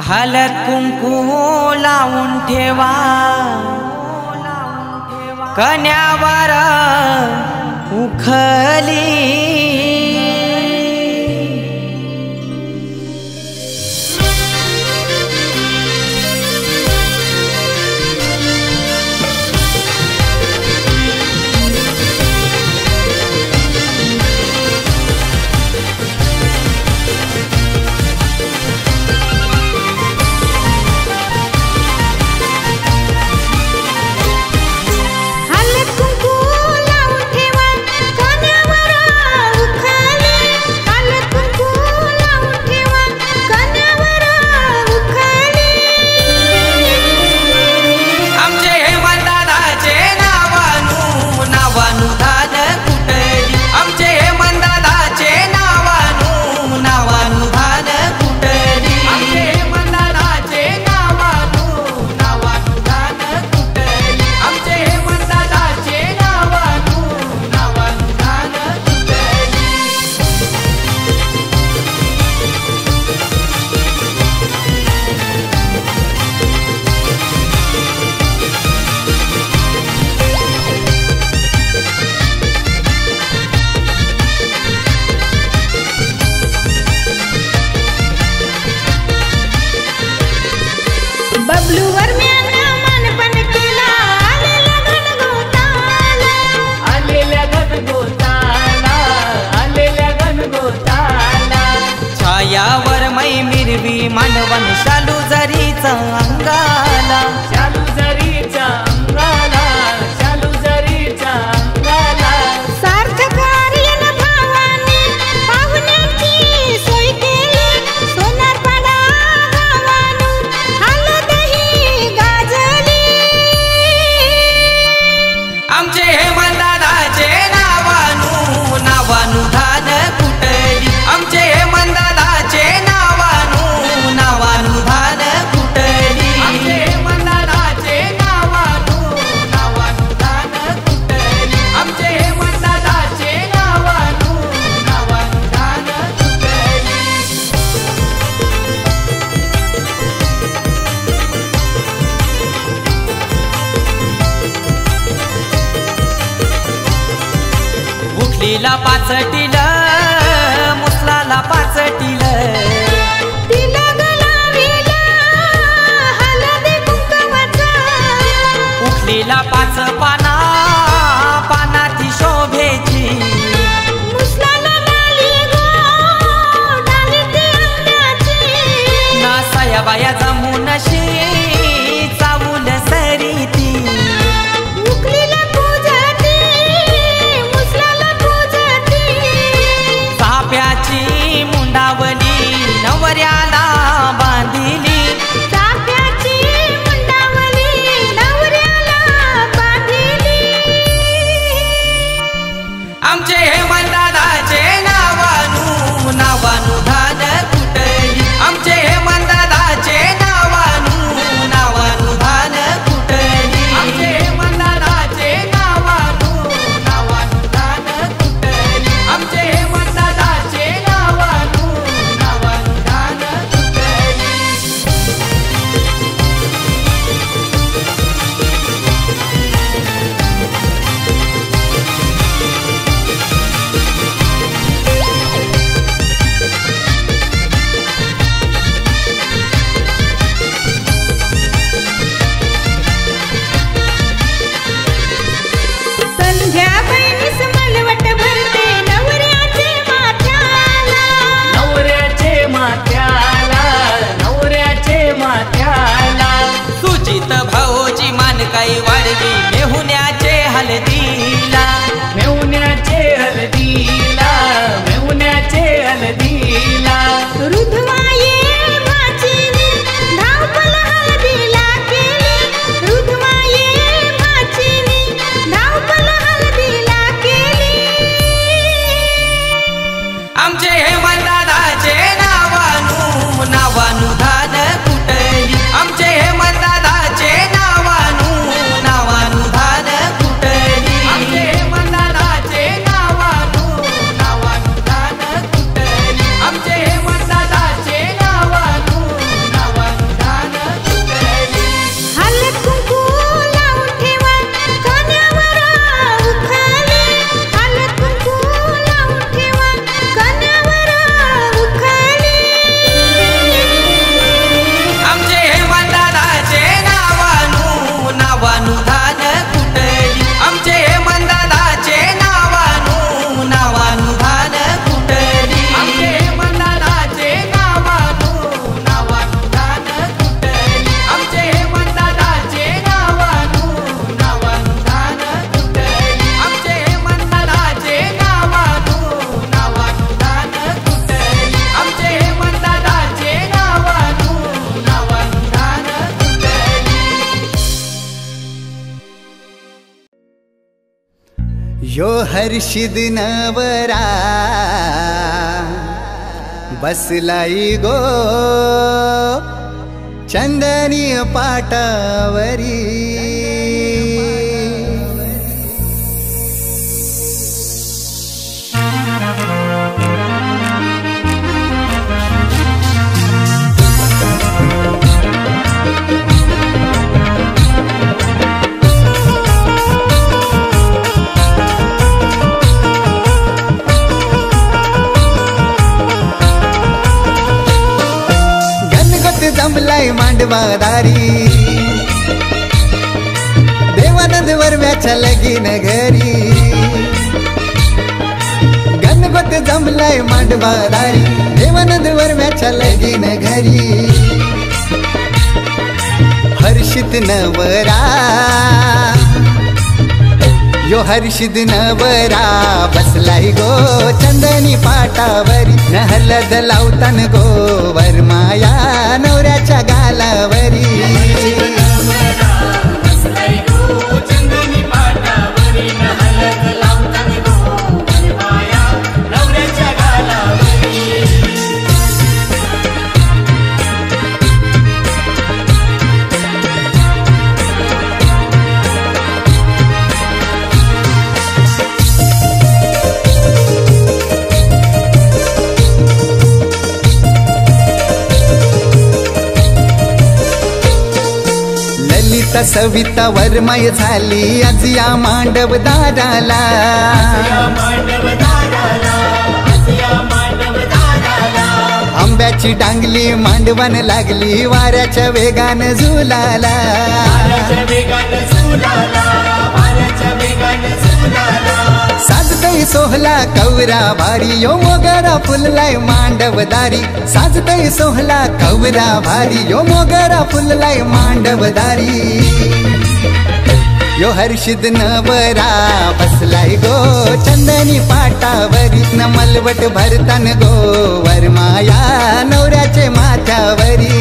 हळद कुंकू लावून ठेवा कन्यावर उखली छायावर मै मिरवी मांडवन शालू जरीचा अंगाला शालू जरीचा अंगाला शालू जरीचा अंगाला सार्थ कार्यान भावाने पाहुण्याची सोय केली सोनारपाडा गावानं हळदही गाजली आमचे हेमंतदादाचे नावानू नावानू धान कुटली आमचे हेमंतदादाचे नावानू नावानू धान कुटली आमचे हेमंतदादाचे नावानू नावानू धान कुटली आमचे हेमंतदादाचे नावानू नावानू धान कुटली उठलीला पाचटील मुसलाला पाचटील तिला गलाविला हळदी कुंकवाचा उठलीला पाच पाना पानाची शोभेची मुसलाला डाली गो डाली ती अंड्याची नासाया बाया जमूनशी चावूल सरीती उकलीला पूजती मुसलाला पूजती चाप्याची मुंडावली नवऱ्याला बांधिली चाफ्याची मुंडावली नवऱ्याला बांधिली आमचे हेमंतदादाचे नावानू नावानू धान कुटली आमचे हेमंतदादाचे नावानू नावानू धान कुटली आमचे हेमंतदादाचे नावानू नावानू धान कुटली आमचे हेमंतदादाचे नावानू नावानू धान कुटली संध्या बहिणीस मलवट भरते नवऱ्याचे माथ्याला नवऱ्याचे माथ्याला नवऱ्याचे माथ्याला सुजित भाऊची मानकाई वाढली मेहुण्याचे हलदीला मेहुण्याचे हळदीला मेहुण्याचे हळदीला रुधवाये भाचीने धावपल हळदीला केली रुधवाये भाचीने धावपल हळदीला केली आमचे हेमंतदादाचे नावानू नावानू धान कुटली आमचे हेमंतदादाचे नावानू नावानू धान कुटली आमचे हेमंतदादाचे नावानू नावानू धान कुटली आमचे हेमंतदादाचे नावानू नावानू यो हर्षिद नवरा बसलाई गो चंदनी पाटावरी जमलाय मांडवादारी देवानंद वरव्याच्या लगीन घरी गणगोत जमलाय मांडवादारी देवानंद वरव्याच्या लगीन घरी हर्षित नवरा यो हर्षिद नवरा बसलाय गो चंदनी पाटावरी न हलद लावतान गो वरमाया नवऱ्याच्या गालावरी सविता वरमय झाली आज या मांडव दाराला आंब्याची डांगली मांडवण लागली वाऱ्याच्या वेगान झुलाला साजतई सोहला कवरा भारी यो मोगरा फुललाय मांडवदारी साजतई सोहला कवरा भारी यो मोगरा फुललाय मांडवदारी यो हर्षिद नवरा बसलाय गो चंदनी पाटावरी न मलवट भरतान गो वरमाया नवऱ्याचे माथ्यावरी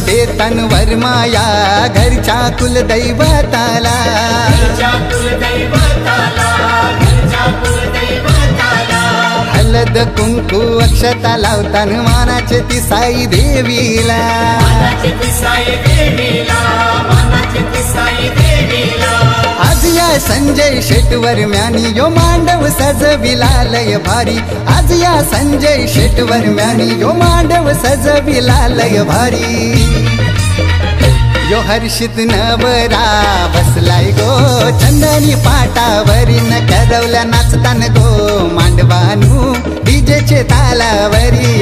देतन वरमाया घरच्या कुलदैवताला हलद कुंकू अक्षता लावतान मानाचे ती साई देवीला आज या संजय शेटवर म्यानी यो मांडव सजविलालय भारी आज या संजय शेटवर म्यानी यो मांडव सजविलालय भारी यो हर्षित नवरा बसलाय गो चंदनी पाटावरी न करवल्या नाचतान गो मांडवानू डीजेचे तालावरी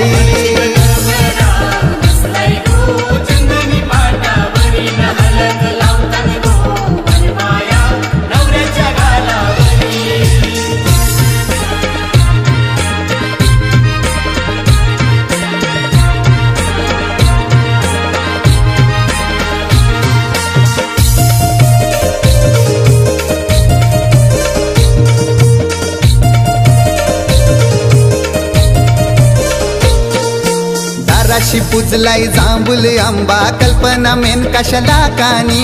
दाराशी पुजलाई जांभूल आंबा कल्पना मेन कशला कानी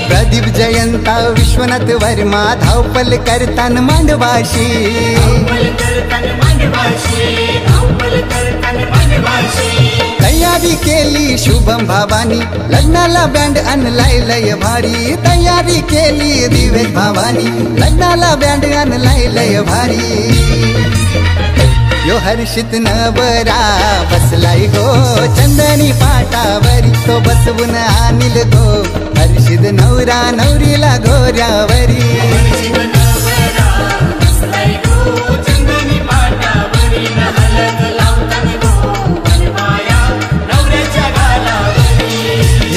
प्रदीप जयंता विश्वनाथ वर्मा धावपल करतान मांडवाशी तयारी केली शुभम भावानी लग्नाला बँड आणलाय लय भारी तयारी केली दिवेश भावानी लग्नाला बँड आणलाय लय भारी यो हर्षित नवरा बसलाय गो चंदनी पाटावरी तो बसवून आणील गो हर्षित नवरा नवरीला घोऱ्यावरी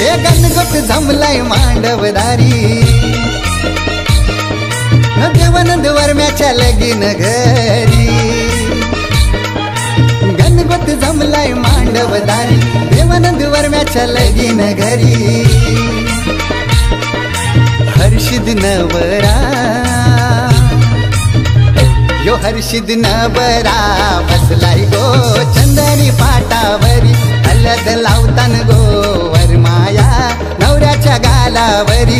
हे गण न देवानंद वर्म्याच्या लगीन घरी गणगोत जमलाय मांडवदारी देवानंद वर्म्याच्या लगीन घरी हर्षिद नवरा यो हर्षिद नवरा बसलाय गो चंदनी पाटावरी हलद लावतान गो वरमाया नवऱ्याच्या गालावरी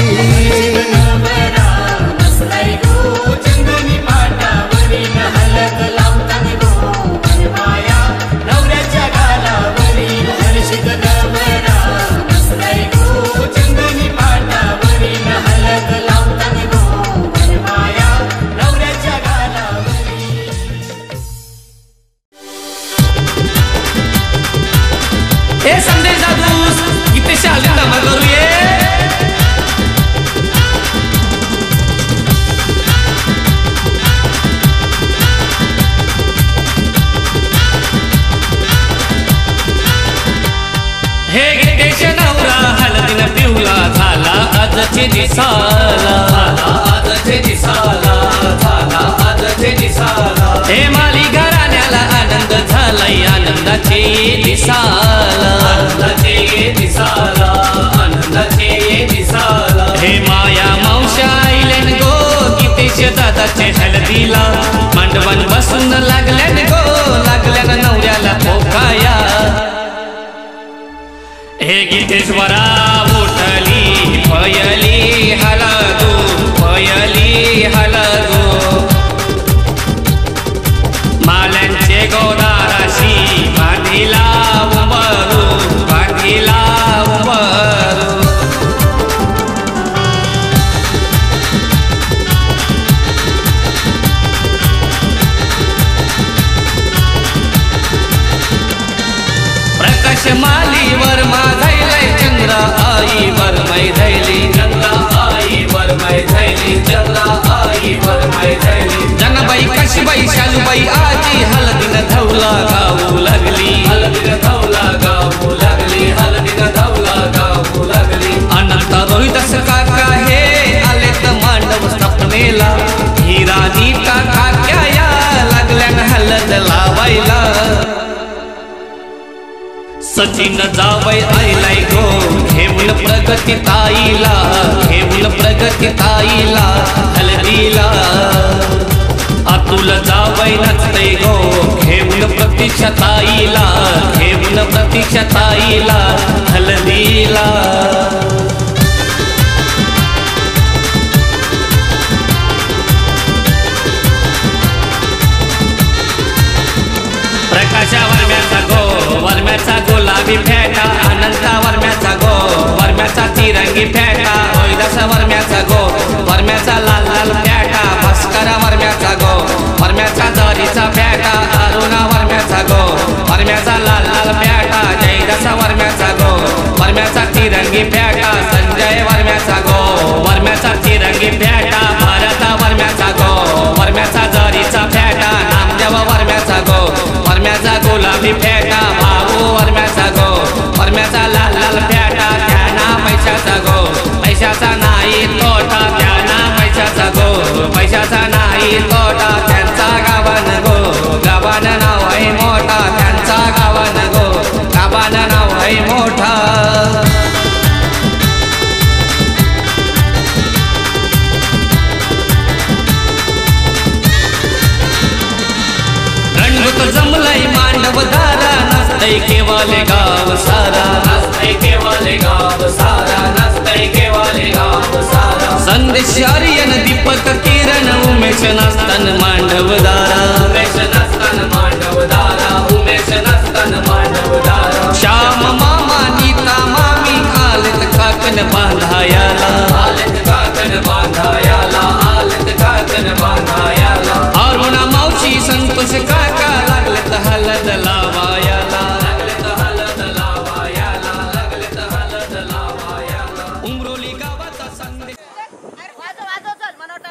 हे माली घराण्याला आनंद झालाय आनंदाचे दिसाला हे माया मावशा आईल्यान गो गीतेश दादाचे हळदीला मांडवण बसून लागल्यान गो लागल्यान नवऱ्याला पोकाया हे गीतेश्वरा उठली पयली हलगो पयली हलगो माल्यांचे गोदाराशी बांधिला उंबरू बांधिला उंबरू प्रकाश मालीवर माझैलय चंद्र आईवर मैधैली चंद्र आईवर मैधैली चंद्र आईवर मैधैली जनबाई कशीबाई शालूबाई आजी हलदीन धवला गाऊ लागली हलदीन धवला गाऊ लागली हलदीन धवला गाऊ लागली अनंत रोहिदास काका हे आलेत मांडव स्थापनेला हिरा नीता काक्या या लागल्यान हलद लावायला सचिन जावय आईलाय गो घेऊन प्रगती ताईला घेऊन प्रगती ताईला हलदीला अतुल जावय नचतय गो घेऊन प्रतीक्षा ताईला घेऊन प्रतीक्षा ताईला हलदीला प्रकाशा वर्म्याचा गुलाबी फेटा अनंता वर्म्याचा गो वर्म्याचा तिरंगी फेटा रोहिदास वर्म्याचा गो वर्म्याचा लाल लाल फेटा भास्करा वर्म्याचा गो वर्म्याचा जरीचा फेटा अरुणा वर्म्याचा गो वर्म्याचा लाल लाल फेटा जयदास वर्म्याचा गो वर्म्याचा तिरंगी फेटा संजय वर्म्याचा गो वर्म्याचा तिरंगी फेटा भारता वर्म्याचा गो वर्म्याचा जरीचा फेटा नामदेव वर्म्याचा गो वर्म्याचा गुलाबी फेटा भाऊ वर्म्याचा गो वर्म्याचा लाल लाल फेटा त्यांना पैशाचा गो पैशाचा नाही तोटा त्यांना पैशाचा गो पैशाचा नाही तोटा त्यांचा गावान गो गावान नाव आहे मोठा त्यांचा गावान गो गावान नाव आहे मोठा जमलय मांडवदारा नसतय केवाले गाव सारा नसतय केवाले गाव सारा नसतय केवाले गाव सारा संदेश आर्यन दीपक किरण उमेश नसतन मांडवदारा उमेश नसतन मांडवदारा उमेश नसतन मांडवदारा श्याम मामा नीता मामी आलेत काकन बांधायाला आलेत काकन बांधायाला आलेत काकन बांधायाला अरुणा मावशी संतोष काका लागलेत हलद लावायाला लागलेत हलद लावायाला लागलेत हलद लावायाला उमरोली गावाचा संदेश वाजव चल मनोटा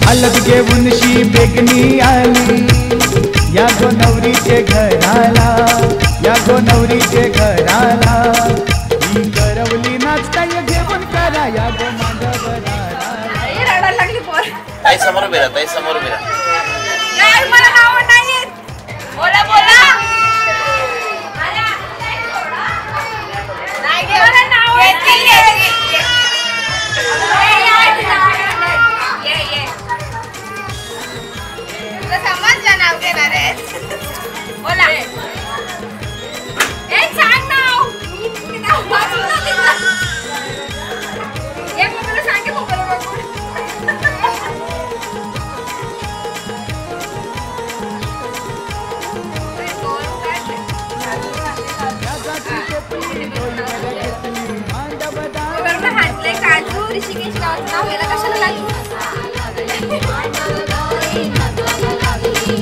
हलद घेऊन शी बेगनी आली या गो नवरीचे घराला, या गो नवरीचे घराला. ही करवली नाचताय घेऊन करा या गो मांडवराला. रडायला लागली पोर. ताई समोर उभी राहा, ताई समोर उभी राहा. नाही मला नाव नाही. बोला बोला. नाही घे मला नाव येते. समज नाव घेणार आहे. बोला. ए सांग नाव. नाव वाचून तिथं. एक मला सांगे मोबाईल बघून. हातले काजू ऋषिकेश गावाचं नाव याला कशाला लागू.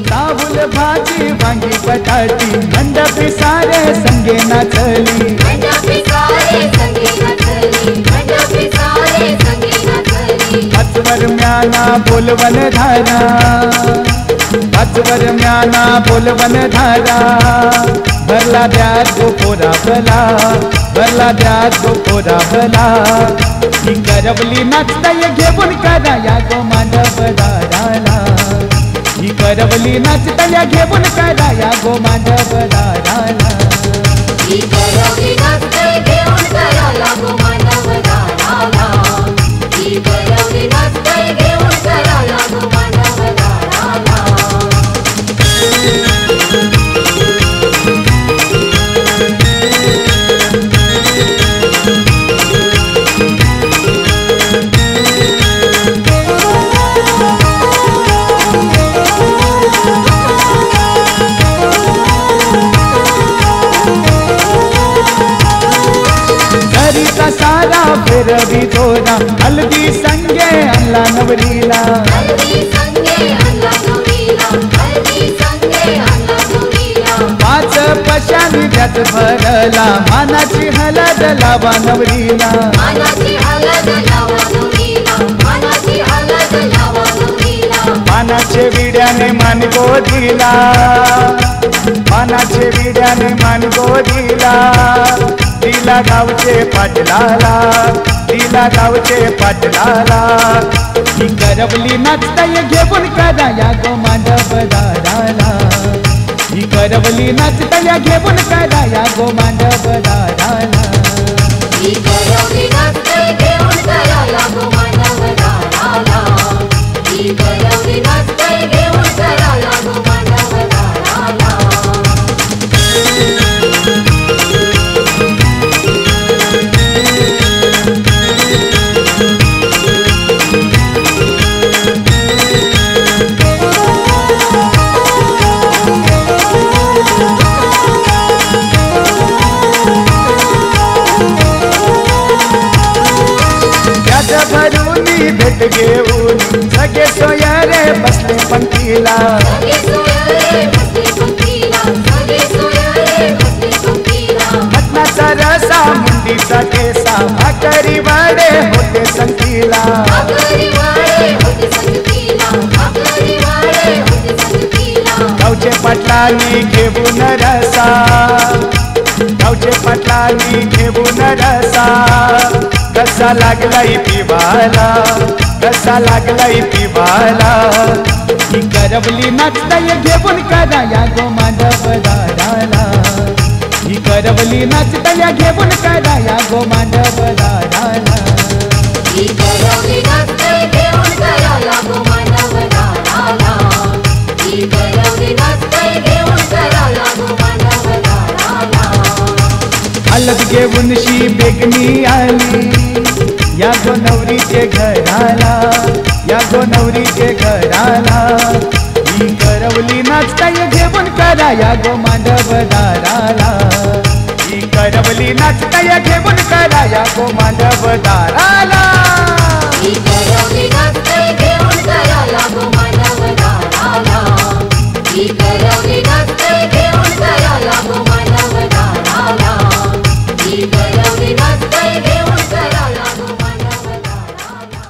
ताबुल भाजी वांगी बटाटी मंडपी सारे संगे नाचली. पाचवर म्याना बोलवन धारा, पाचवर म्याना बोलवन धारा. भरला द्यात गो पोरा भला, भरला द्यात गो पोरा भला. ही करवली नाचताय घेऊन करा या गो मांडवदाराला. ही करवली नाचताय घेऊन करा या गो मांडवदाराला. ही करवली नाचताय घेऊन करा या गो मांडवदाराला. ही करवली नाचताय घेऊन करा या गो मांडवदाराला. घरीचा सारा फिरवी दोरा हल्दी संगे आणला नवरीला. हल्दी संगे आणला नवरीला, हल्दी संगे आणला नवरीला. पाच पशानी त्यात भरला मानाची हलद लावा नवरीला. मानाची हलद लावा नवरीला, मानाची हलद लावा नवरीला. मानाचे विड्याने मान गोदीला, मानाचे विड्याने मान गोदीला. तिला गावचे पाटलाला, तिला गावचे पाटलाला. ही करवली नाचताय घेऊन करा या गो मांडवदाराला. ही करवली नाचताय घेऊन करा या गो मांडवदाराला. ही करवली नाचताय घेऊन करा या गो मांडवदाराला. ही करवली नाचताय घेऊन करा या गो मांडवदाराला. भरूनी भेट घेऊन सगळे सोयरे बसले पंक्तीला. सगळे सोयरे बसले पंक्तीला, सगळे सोयरे बसले पंक्तीला. मटणाचा रसा मुंडीचा ठेसा भाकरी वडे होते संगतीला. भाकरी वडे होते संगतीला, भाकरी वडे होते संगतीला. गावचे पाटलांनी घेऊन रसा, गावचे पाटलांनी घेऊन रसा. कसा लागलाय पिवाला, कसा लागलाय पिवाला. ही करवली नाचताय घेऊन करा या गो मांडवदाराला. ही करवली नाचताय घेऊन करा या गो मांडवदाराला. ही करवली नाचताय घेऊन करा या गो मांडवदाराला. ही करवली नाचताय घेऊन करा या गो मांडवदाराला. हलद घेऊन शी बेगनी आली या गो नवरीचे घराला, या गो नवरीचे घराला. ही करवली नाचताय घेऊन करा या गो मांडवदाराला. ही करवली नाचताय घेऊन करा या गो मांडव दाराला ही करवली नाचतय घेऊन कराला गो मांडव दाराला ही करवली नाचतय घेऊन कराला गो मांडव दाराला ही करवली नाचतय घेऊन कराला गो मांडव दाराला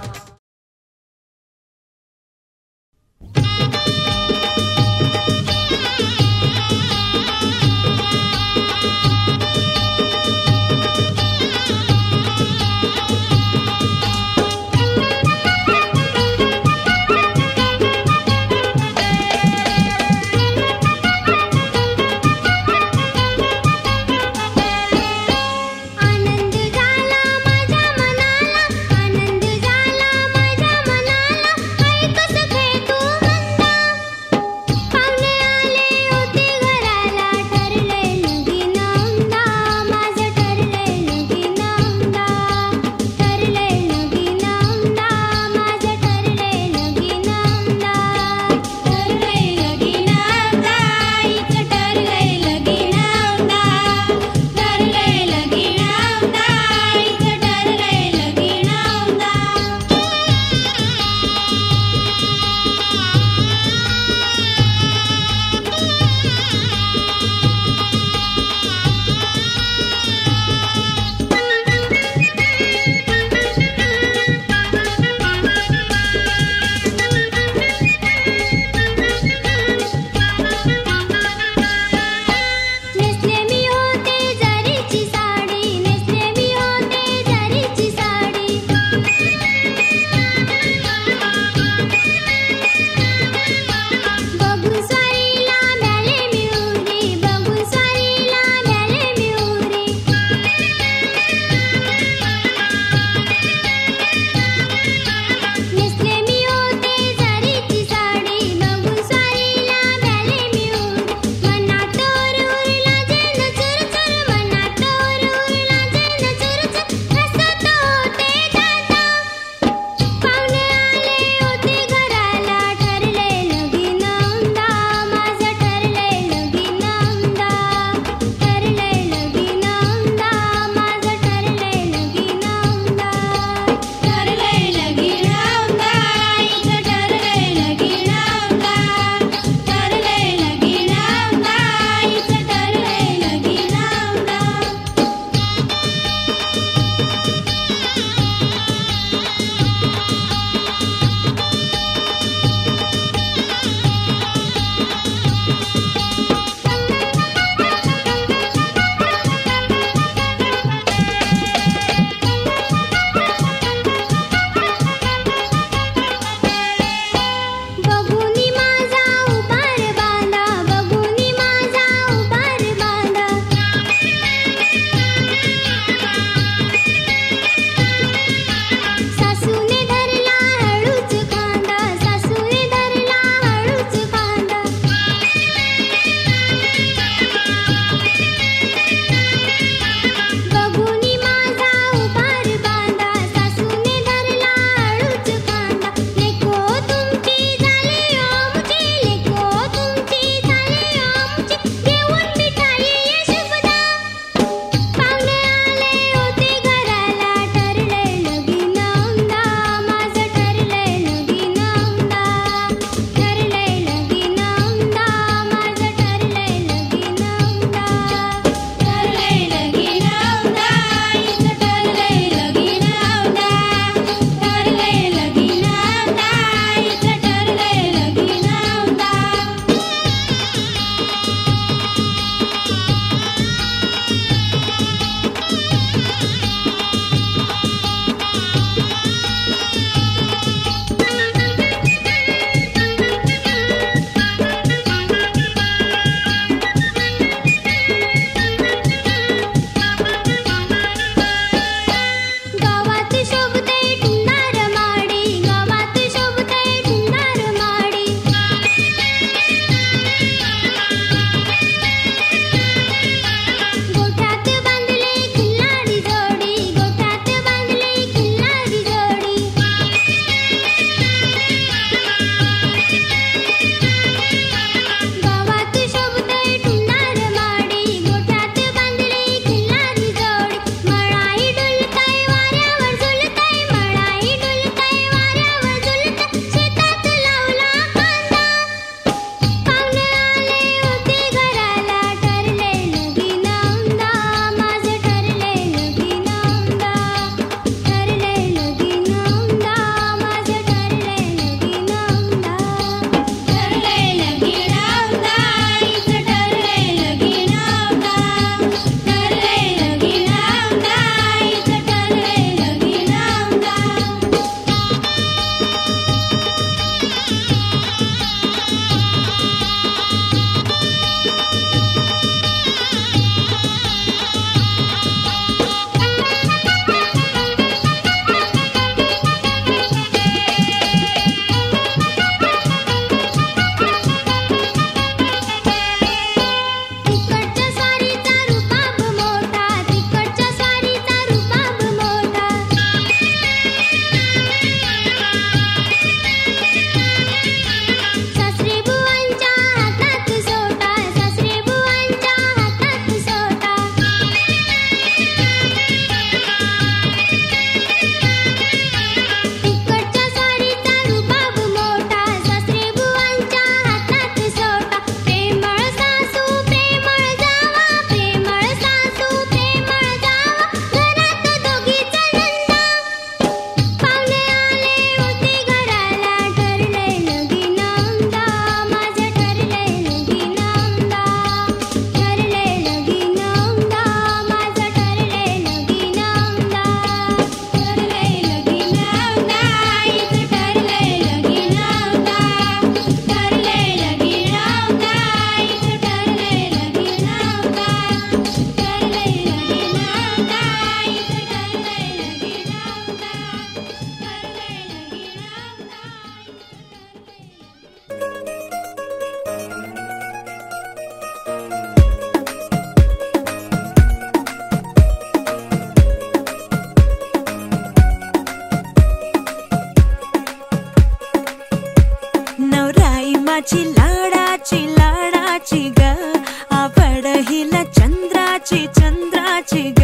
नवसाची ग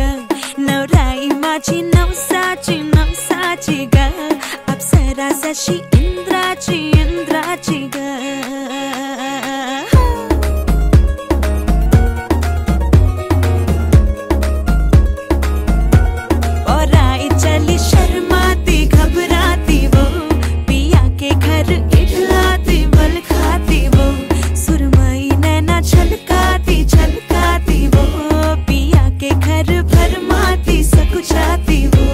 नवराई माझी नवसाची नवसाची ग अप्सरा जशी इंद्राची इंद्राची ग चली शर्माती घबराती वो पिया के घर इठलाती बल खाती वो सुरमई नैना छलकाती छलकाती वो पिया के घर भरमाती सकुचाती वो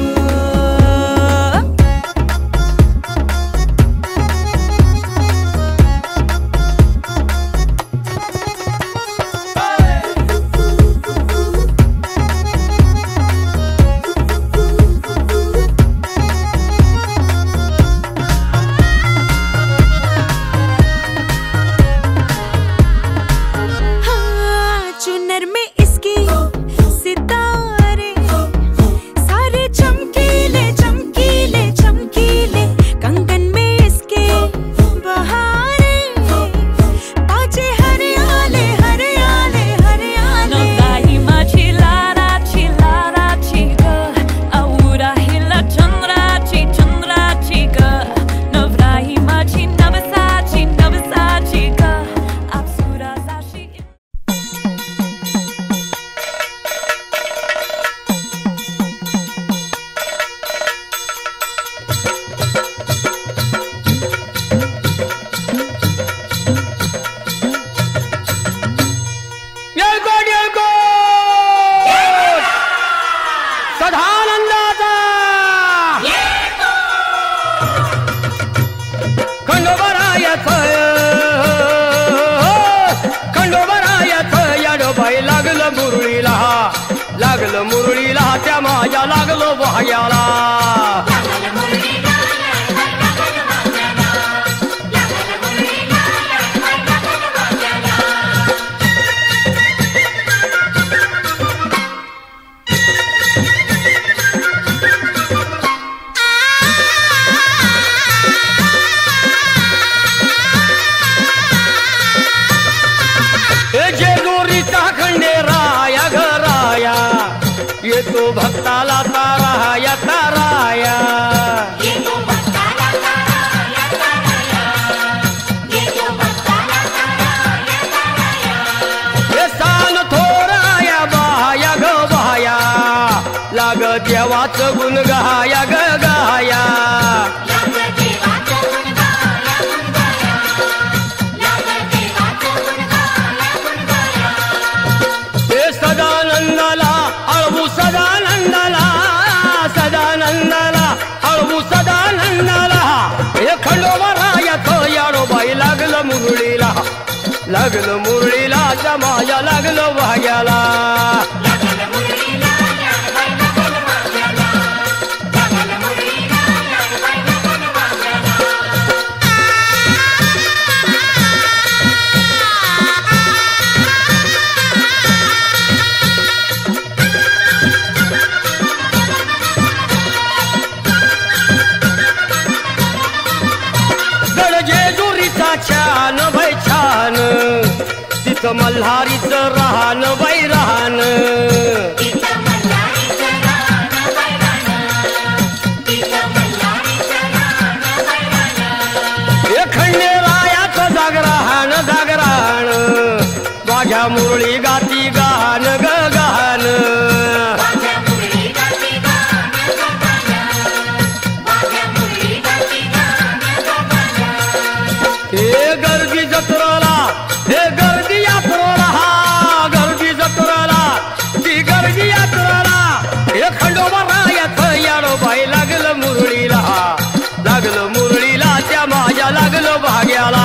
लागलं मुरळीला त्या माझ्या लागलो भाग्याला येतो भक्ताला ताराया ताराया येतो भक्ताला ताराया ताराया येतो भक्ताला ताराया ताराया हे सान थोराया बाया ग बाया लाग देवाचं गुण गाया ग गाया लाग देवाचं गुण गाया गुण गाया लाग देवाचं गुण गाया गुण गाया हे सदानंदाला सदानंदाला सदानंदाला हळवू सदानंदाला हे खंडोबारायात याडोबाई लागलं मुरळीला लागलं मुरळीला जमाया लागलं भाग्याला छान बाई छान तिथं मल्हारीचं राहण बाई राहण हे खंडेरायाचं जागराहण जागराहण माझ्या मुरळी गाती गान ग गान हे गर्दी जत्रेला हे गर्दी यात्रेला हा गर्दी जत्रेला ती गर्दी यात्रेला हे खंडोबारायात याडोबाई लागलं मुरळीला लागलं मुरळीला त्या माझ्या लागलं भाग्याला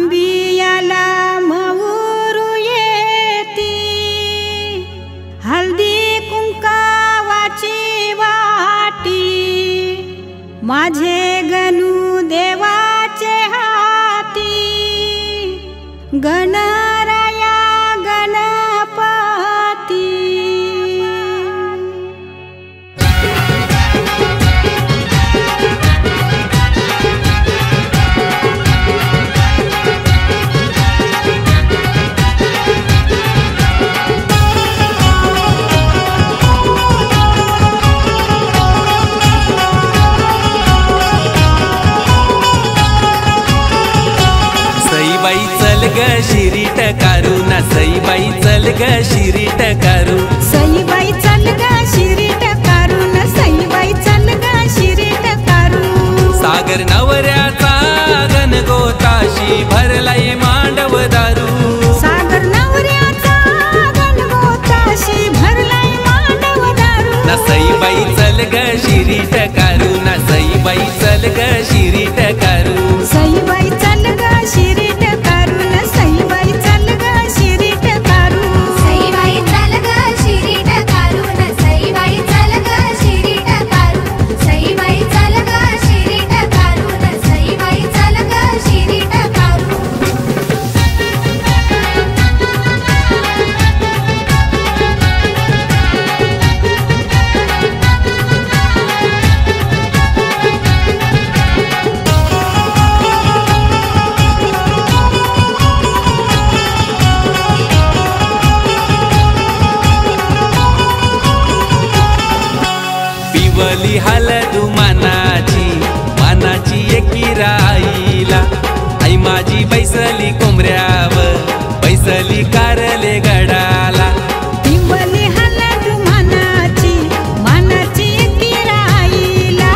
आंबियाला मऊरू येती हल्दी कुंकावाची वाटी माझे गणू देवाचे हाती गणराया गणपती सईबाई चल ग शिरीट कारू ना सईबाई चल ग शिरीट कारू सईबाई चल ग शिरीट कारू न सईबाई चल ग शिरीट कारू सागर नवऱ्याचा गणगोताशी भरलाय मांडव दारू सागर नवऱ्याचा गणगोताशी भरलाय मांडव दारू ना सईबाई चल ग शिरीट कारू ना सईबाई चल ग शिरीट कारू सईबाई चल ग शिरीट कारू न सईबाई चल ग शिरीट कारू सईबाई चल ग शिरीट कारू न सईबाई चल ग शिरीट कारू सईबाई चल ग शिरीट कारू न सईबाई चल ग शिरीट कारू पिवली हलदू मानाची एकी राईला आई माझी बैसली कोंबऱ्यावर बैसली कारले गडाला पिंवली हलद मानाची एकी राईला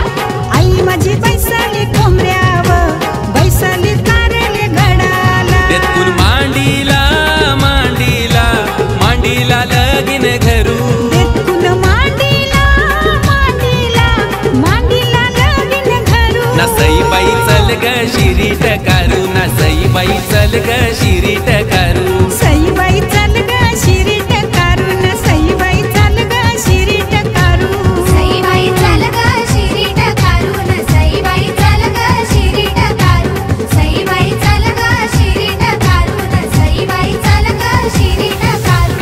आई माझी बैसली कोंबऱ्यावर बैसली कारले गडाला तेतून मांडीला लगीन घरू देखून मांडीला लगीन घरू ना सईबाई चल ग शिरीट कारू ना सईबाई चल ग शिरीट कारू सईबाई चल ग शिरीट कारू न सईबाई चल ग शिरीट कारू सईबाई चल ग शिरीट कारू न सईबाई चल ग शिरीट कारू सईबाई चल ग शिरीट कारू न सईबाई चल ग शिरीट कारू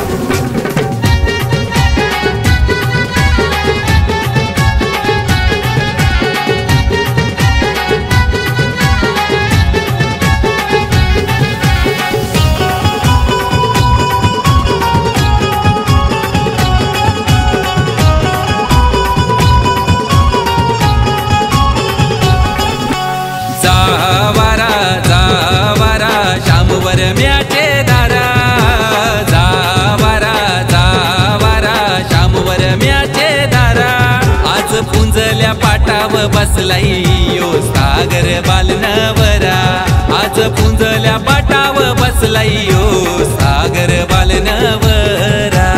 जावारा श्यामवर म्याचे दारा जावारा श्यामवर म्याचे दारा आज पुंजल्या पाटाव बसलाई यो सागर बालनवरा आज पुंजल्या पाटाव बसलाई यो सागर बालनवरा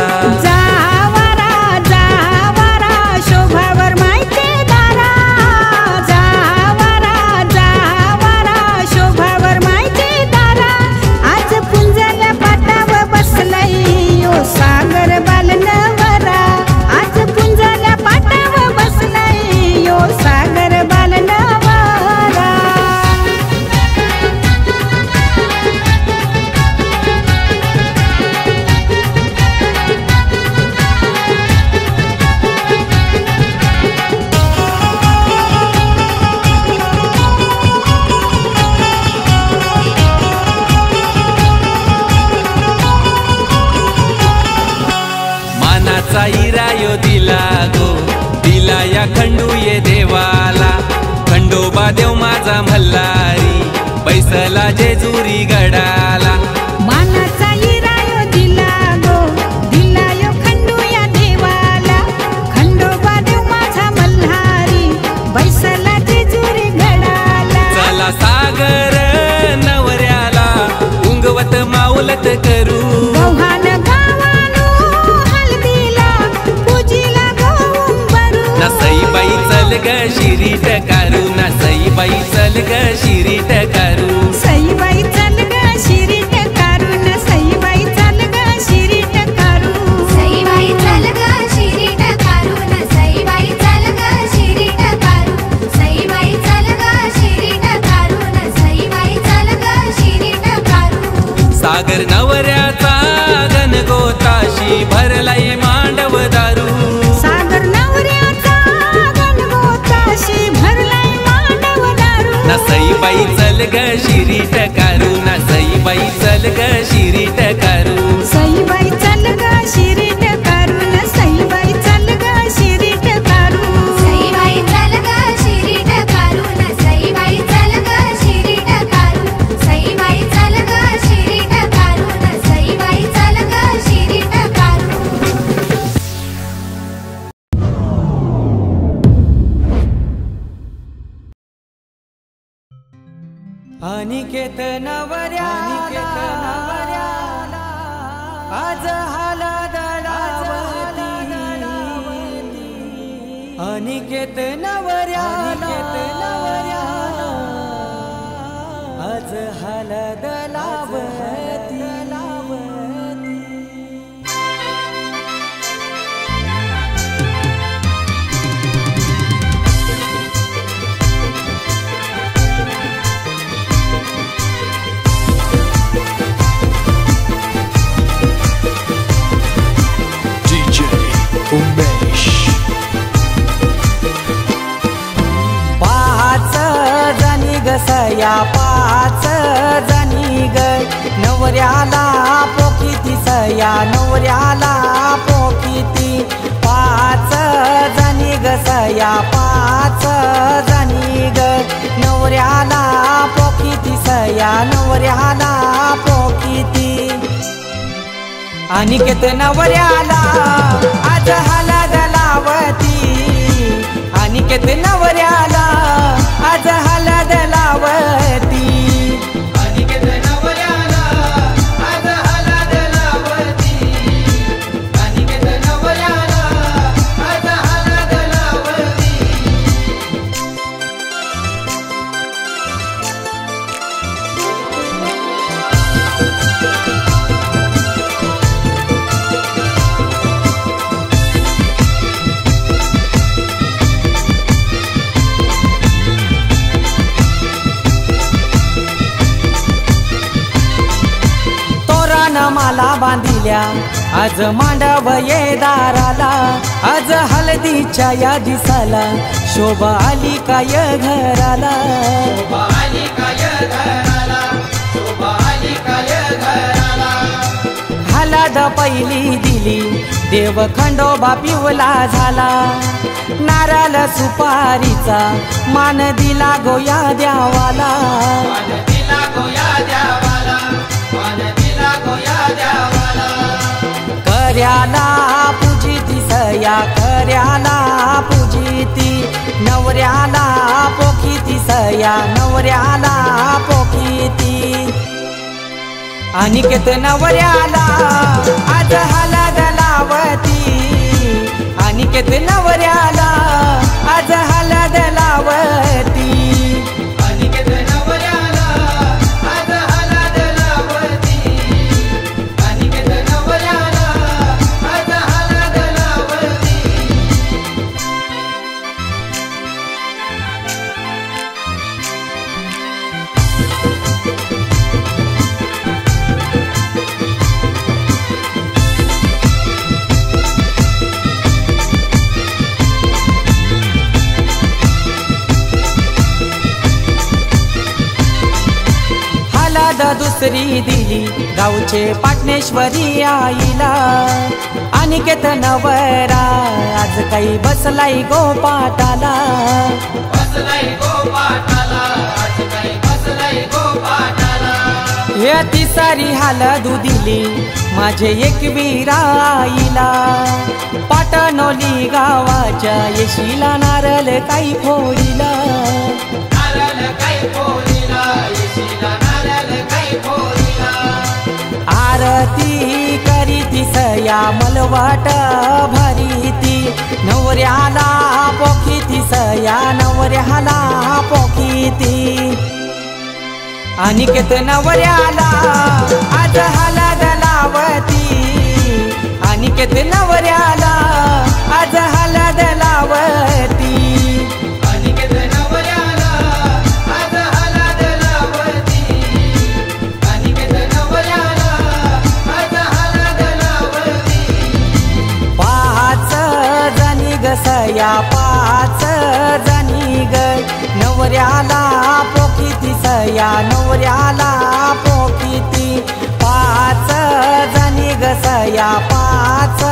जावारा शोभावर माहिती दारा जावारा शोभावर माहिती दारा आज पुंजल्या पाटावर बसलाई यो सागर बालनवरा आज पुंजल्या पाटावर बसलाई यो सागर बालनवरा मानाचा इरायो दिला या खंडू ये देवाला खंडोबा देव माझा मल्हारी बैसला जेजुरी गडाला मानाचा इरायो दिला यो खंडू या देवाला खंडोबा देव माझा मल्हारी बैसला जेजुरी गडाला चला सागर नवऱ्याला उंगवत माऊलत करू गव्हाण गावानो हल्दीला पूजीला गोंबरू ना सईबाई चल ग शिरीट कारू ना सईबाई चल ग शिरीट कारू सईबाई चल सागर नवऱ्याचा गणगोताशी भरलाय मांडव दारू सागर नवऱ्याचा गणगोताशी भरलाय मांडव दारू नसईबाई चल ग शिरी टकारू नसईबाई चल ग शिरी टकारू सईबाई चल ग शिरी टकारू सईबाई चल ग शिरी टकारू सईबाई चल ग शिरी टकारू सईबाई चल ग शिरी टकारू सईबाई चल ग शिरी टकारू सईबाई चल ग शिरी टकारू अनिकेत नवऱ्या आज हळद लावती अनिकेत नवऱ्या आज हळद लावती पाच जणी ग सया पाच जणी ग नवऱ्याला पोखिती सया नवऱ्याला पोखिती पाच जणी ग सया पाच जणी ग नवऱ्याला पोखिती सया नवऱ्याला पोखिती अनिकेत नवऱ्याला आज हळद लावती अनिकेत नवऱ्याला आज हळद लावती अनिकेत नवऱ्याला आज हळद लावती अनिकेत नवऱ्याला आज हळद लावती माला बांधिल्या आज मांडव ये दाराला आज हळदीच्या या दिसाला शोभा आली काय घराला शोभा आली काय घराला शोभा आली काय घराला हळद पहिली दिली देव खंडोबा पिवला झाला नारळ सुपारीचा मान दिला गोया द्यावाला मान दिला गोया द्यावाला मान दिला गोया द्यावाला कर्याला पूजिती सया कर्याला पूजिती नवऱ्याला पोखिती सया नवऱ्याला पोखिती अनिकेत नवऱ्याला आज हळद लावती अनिकेत नवऱ्याला आज हळद लावती अनिकेत नवऱ्याला आज हळद लावती अनिकेत नवऱ्याला आज हळद लावती दुसरी दिली गावचे पाटणेश्वरी आईला अनिकेत नवरा आज काही बसलाय गोपाटाला बसलाय गोपाटाला आज काही बसलाय गोपाटाला हे तिसारी हळद दिली माझे एकवीर आईला पाटणोली गावाच्या येशीला नारळ काही फोडीला नारळ काही फोडीला येशीला आरती करीती सया मलवाट भरीती नवऱ्याला पोखिती सया नवऱ्याला पोखिती अनिकेत नवऱ्याला आज हळद लावती अनिकेत नवऱ्याला आज हळद लावती अनिकेत नवऱ्याला आज हळद लावती अनिकेत नवऱ्याला सया नवऱ्याला पोकिती 5 जणी ग सया 5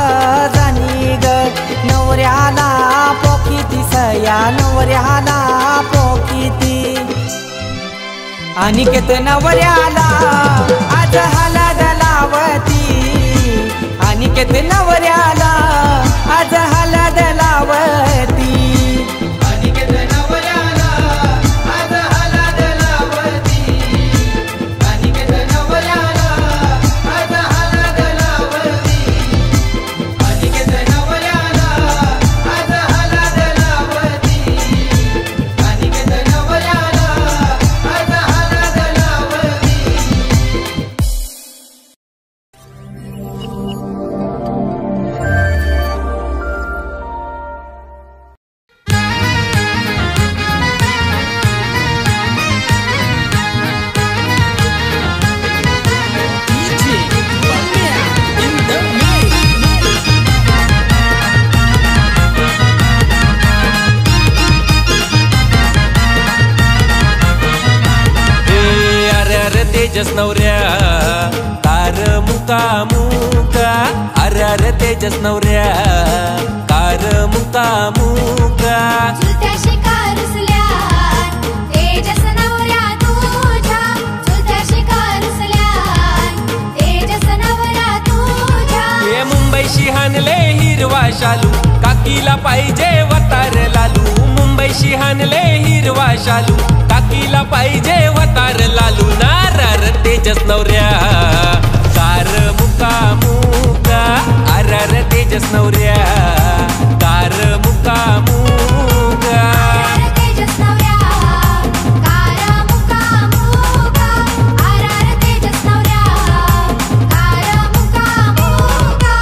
जणी ग नवऱ्याला पोकिती सया नवऱ्याला पोकिती अनिकेत नवऱ्याला आज हळद लावती अनिकेत नवऱ्याला आज हळद लावती अनिकेत नवऱ्याला आज हळद लावती अनिकेत नवऱ्याला आज हळद लावती अनिकेत नवऱ्याला आज हळद लावती अनिकेत नवऱ्याला आज हळद लावती तेजस नवऱ्या कार मुका मुका अरे तेजस नवऱ्या कार मुका मुका चुलत्या शिकारुसल्या तेजस नवऱ्या तुझ्या चुलत्या शिकारुसल्या तेजस नवऱ्या तुझ्या हे मुंबईशी हानले हिरवा शालू काकीला पाहिजे वतार लालू मुंबईशी हानले हिरवा शालू काकीला पाहिजे वतार लालू नारार तेजस नवऱ्या कार मुका मुका अर तेजस नवऱ्या कार मुका मुका तेजस नवऱ्या कारा मुका मुका आरार तेजस नवऱ्या कारा मुका मुका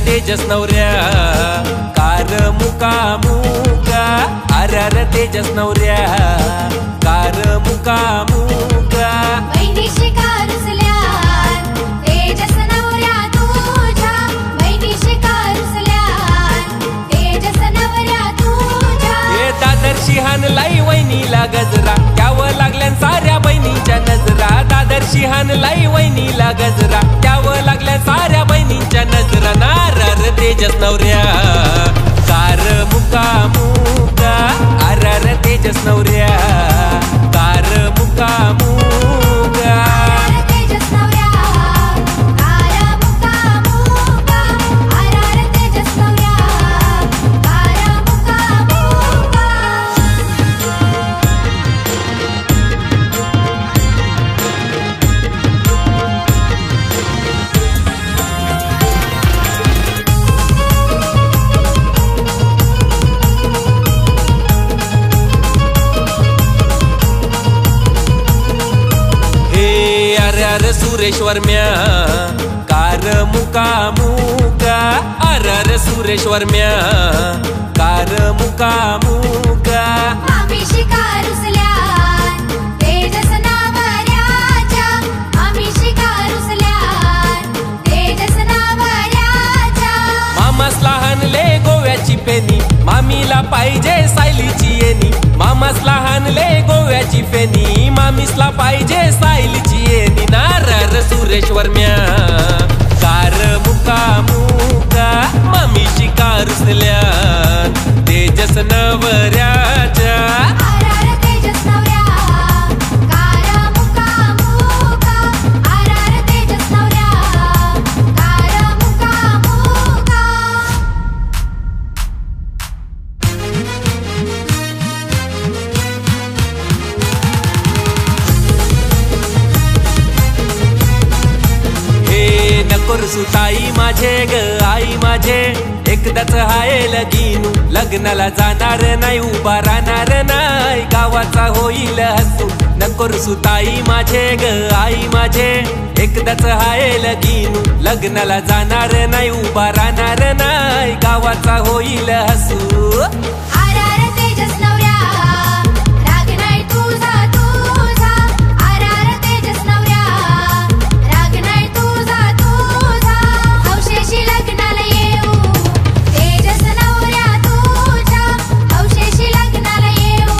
तेजस नवऱ्या कार मुका मुका अर तेजस नवऱ्या कार मुका मुका बहिणी शिकारुसल्या तेजस नवऱ्या तुझ्या बहिणी शिकारुसल्या तेजस नवऱ्या तुझ्या हे दादरशी हानलाई वहिनीला गजरा त्यावर लागल्या साऱ्या बहिणींच्या नजरा दादरशी हानलाई वहिनीला गजरा त्यावर लागल्या साऱ्या बहिणींच्या नजरा नारार तेजस नवऱ्या कार मुका मुका अर तेजस नवऱ्या कार मुका मुका तेजस नवऱ्या कारा मुका मुका आरार तेजस नवऱ्या कारा मुका मुका सुरेश्वर म्या कार मुका मुका अर सुरेश्वर म्या कार मुका मुका आम्ही शिकारुसल्या तेजस नवऱ्याच्या आम्ही शिकारुसल्या तेजस नवऱ्याच्या मामास लहानले गोव्याची पेनी मामीला पाहिजे सायलीची येणी मामास लहानले गोव्याची फेनी मामीसला पाहिजे सायलीची येणी नारार सुरेश्वर म्या कार मुका मुका मामी शिकारुसल्या तेजस नवऱ्याच्या आरार तेजस नवऱ्या कारा मुका मुका आरार तेजस नवऱ्या कारा मुका मुका नकोर सुताई माझे ग आई माझे एकदाच हाय लगीनू लग्नाला जाणार नाही उभा राहणार नाही गावाचा होईल हसू नको नको रुसू ताई माझे ग आई माझे, एकदाच हाय लगीन लग्नाला जाणार नाही उभा राहणार नाही, गावाचा होईल हसू. आरार तेजस नवऱ्या राग नाही तुझा तुझा, आरार तेजस नवऱ्या राग नाही तुझा तुझा, हौशेशी लग्नाला येऊ तेजस नवऱ्या तुझ्या, हौशेशी लग्नाला येऊ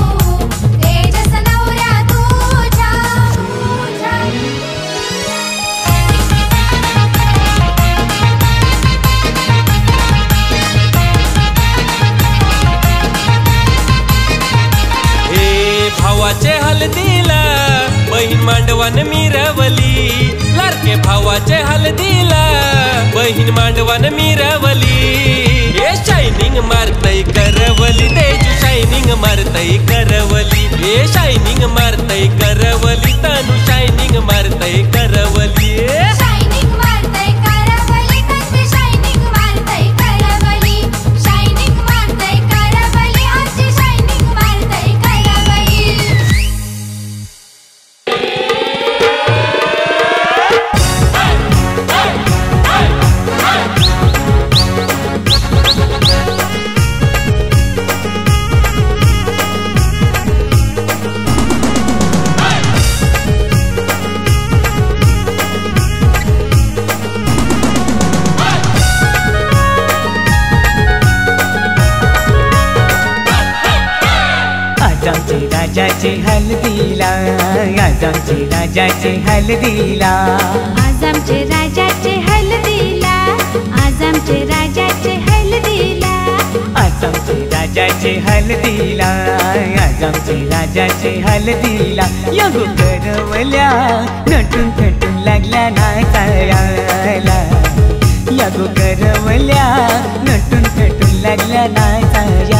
तेजस नवऱ्या तुझ्या तुझ्या. भावाचे हलदीला बहीण मांडवान मिरवली, लाडके भावाचे हलदीला बहीण मांडवान मिरवली. हे शायनिंग मारतय करवली तेजू शायनिंग मारतय करवली, हे शायनिंग मारतय करवली तनु शायनिंग मारतय करवली. शायनिंग मारतय करवली तनु शायनिंग मारतय करवली, शायनिंग मारतय करवली आजची शायनिंग मारतय करवली. आज आमचे राजाचे हलदीला, आज आमचे राजाचे हलदीला, आज आमचे राजाचे हलदीला, आज आमचे राजाचे हलदीला, आज आमचे राजाचे हलदीला, आज आमचे राजाचे हलदीला. यगो करवल्या नटून थटून लागल्या नाचायला, यगो करवल्या नटून थटून लागल्या नाचायला.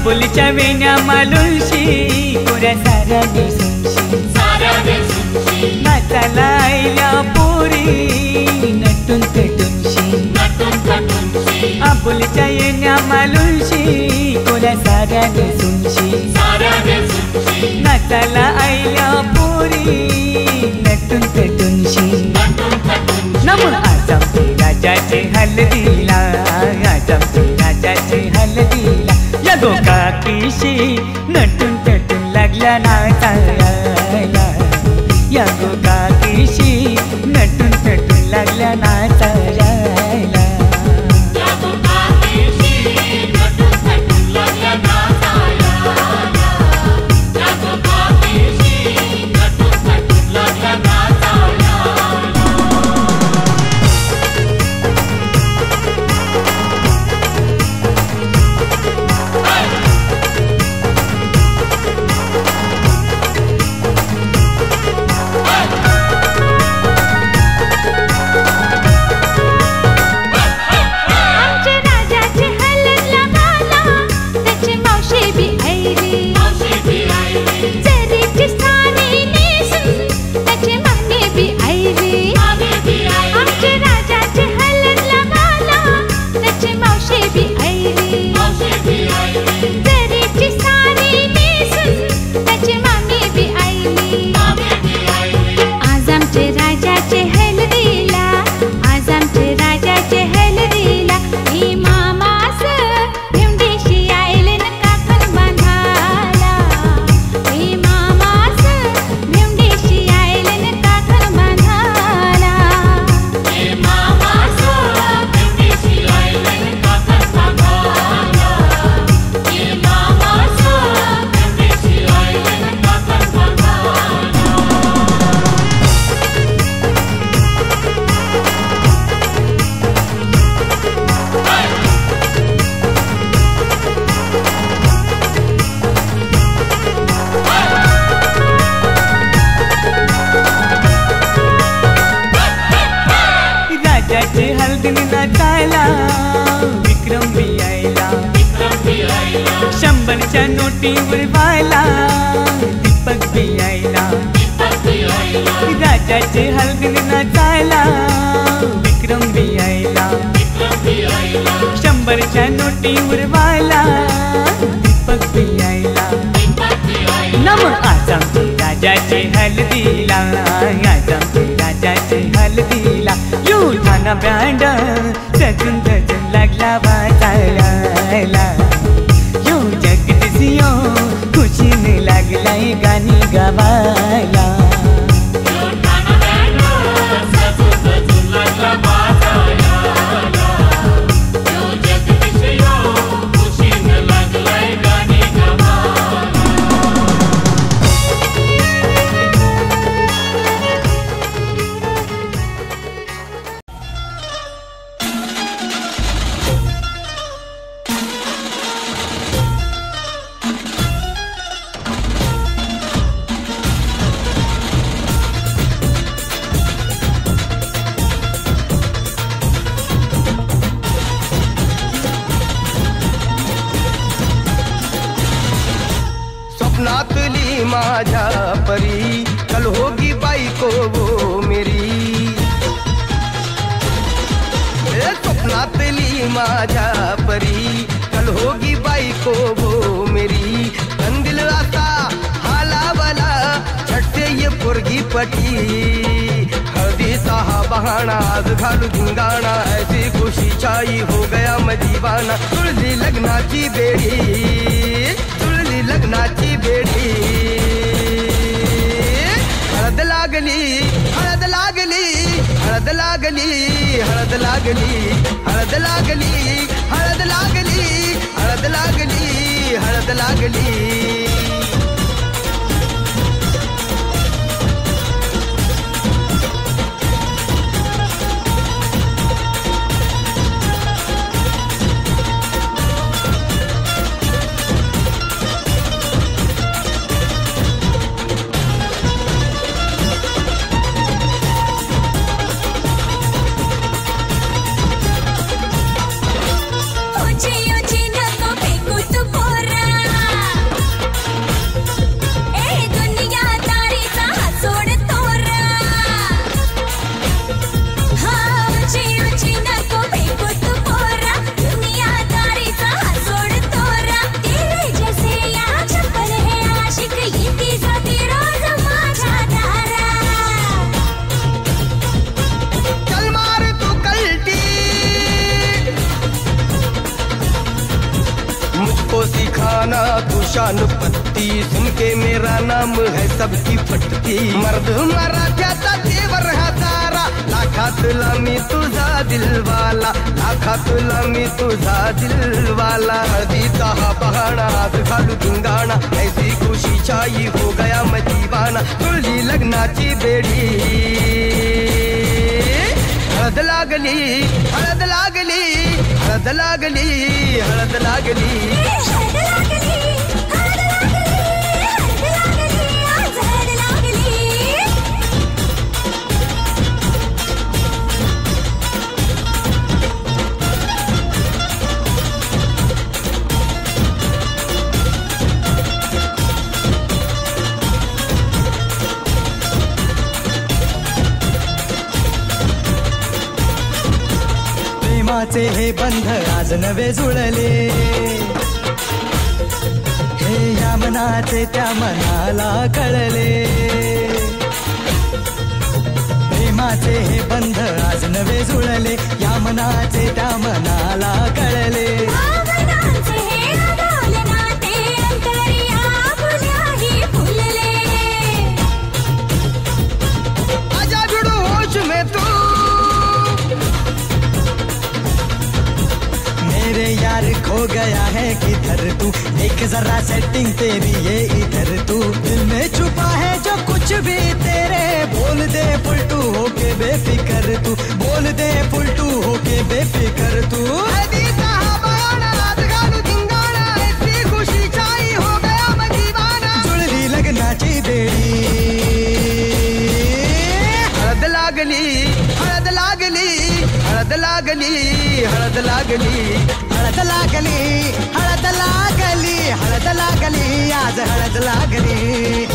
बोलीच्या वेण्या मालुशी कोऱ्या साऱ्या दिसूनशी, नाचाला आईल्या पोरी नटून थटूनशी, आबोलीच्या येण्या मालुशी कोऱ्या साऱ्या दिसूनशी, नाचाला आईल्या पोरी नटून थटूनशी. नमून आज आमचे राजाचे हलदीला, आज आमचे राजाचे हलदीला. यगो काकीशी नटून थटून लागल्या नाचायला, यगो काकीशी नटून थटून लागल्या नाचायला. शंभरच्या नोटीवर वाला दीपक बियायला राजाचे हलगीन नाचायला विक्रम बियायला शंभरच्या नोटीवर वाला दीपक बियायला नम आज आमचे राजाचे हलदीला आज आमचे राजाचे हलदीला युठाना बँड सजून सजून लागला वाजायला यो जगदीशियो खुशीने लागलाय गाणी गावायला स्वप्नातली माझ्या परी कल होगी बायको वो मेरी स्वप्नातली माझ्या परी कल होगी बायको वो मेरी कंदिल राता हालावला छटते ये पोरगी पटी हळदी सहा बहाना आज घालू धिंगाणा ऐसी खुशी छाई हो गया मैं दीवाना तुळली लग्नाची बेडी लग्नाची बेडी हळद लागली हळद लागली हळद लागली हळद लागली हळद लागली हळद लागली हळद लागली हळद लागली सिखाना तू शान पत्ती सुन के मेरा नाम है सबकी फटती मर्द मराठ्याचा देवर हा तारा लाखातला मी तुझा दिलवाला लाखातला मी तुझा दिलवाला हळदीचा हा बहाणा आज घालू धिंगाणा ऐसी खुशी छाई हो गया मैं दीवाना तुझी लग्नाची बेडी हळद लागली हळद लागली हळद लागली हळद लागली प्रेमाचे हे बंध आज नवे जुळले हे या मनाचे त्या मनाला कळले प्रेमाचे हे बंध आज नवे जुळले या मनाचे त्या मनाला कळले आजा जुड़ो होश में तू मेरे यार खो गया है किधर तू एक जरा सेटिंग तेरी ये इधर तू दिल में छुपा है जो कुछ भी तेरे बोल दे फुलटू होके बेफिकर तू बोल दे फुलटू होके बेफिकर तू जुळली लग्नाची बेडी हळद लागली हळद लागली हळद लागली हळद लागली हळद लागली हळद लागली हळद लागली आज हळद लागली.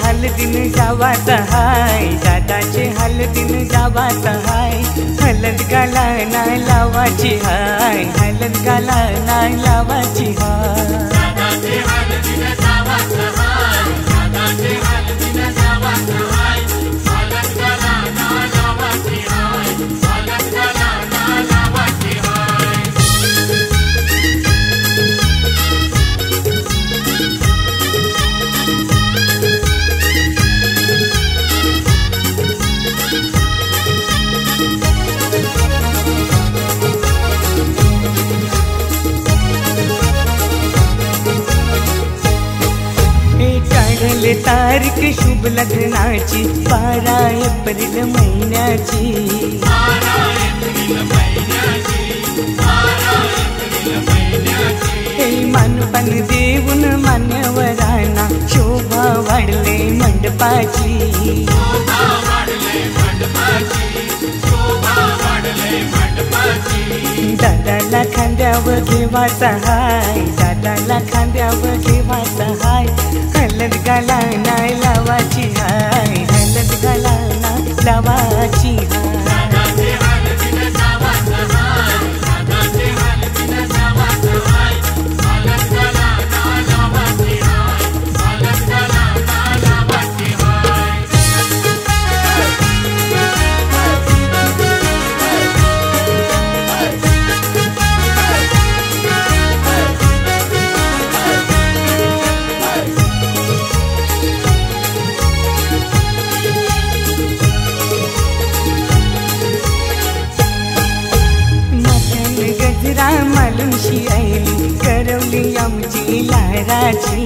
हलदीन जावाचा हाय दादाचे हलदीन जावाचा हाय हलद गाला नाही लावाची हाय हलद गाला नाही लावाची हाय दादाचे हलदीन जावाचा हाय दादाचे हलदीन जावाचा हाय हलद गाला नाही लावाची हाय हलद गाला नाही लावाची हाय. काढले तारीख शुभ लग्नाची 12 एप्रिल महिन्याची. हे मानपण देऊन मान्यवरांना शोभा वाढले मंडपाची. दादाला खांद्यावर घेवाचा हाय दादाला खांद्यावर घेवाचा हाय हलद गाला नाही लावाची हाय हलद गाला नाही लावाची हाय. मालुमशी आईली करवली आमची लाडाची.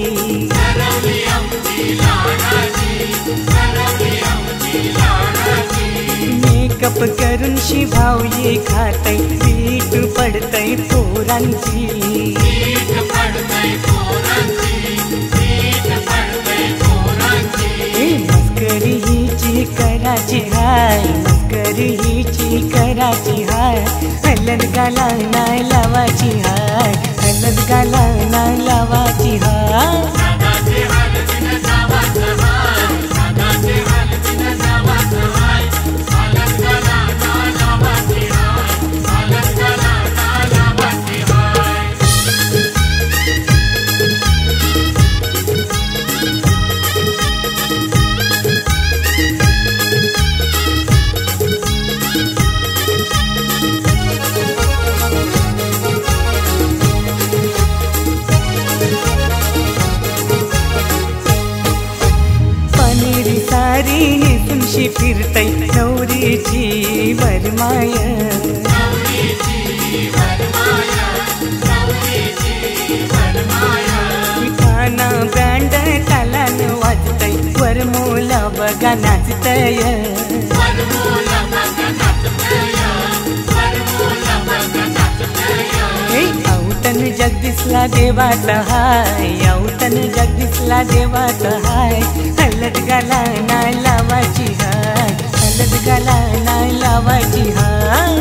मेकअप करून शिभाव ये खातय पीठ पडतय पोरांची. मस्करी हिची कराची हाय मस्करी हिची कराची हाय हलद गाला नाही लावाची हाय हलद गाला नाही लावाची हाय. नेसूनशी फिरतय नवरीची वरमाय. काना बँड तालान वाजतय वरमोला बघा नाचतय. औतन जगदीशला देवाचा हाय औतन जगदीशला देवाचा हाय हलद गाला नाही लावाची हाय हलद गाला नाही लावाची हाय.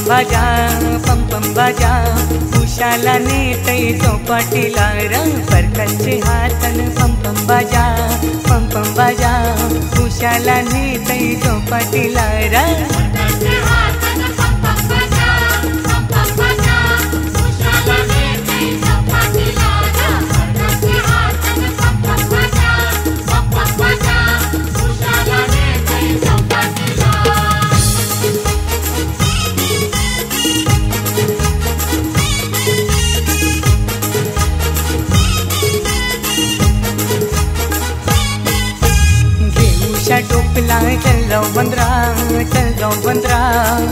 पम बाजा उशाला नेतय चौपाटीला र परकाचे हातन पम बाजा उशाला नेतय चौपाटीला र टोपला चल जाऊ बंदरा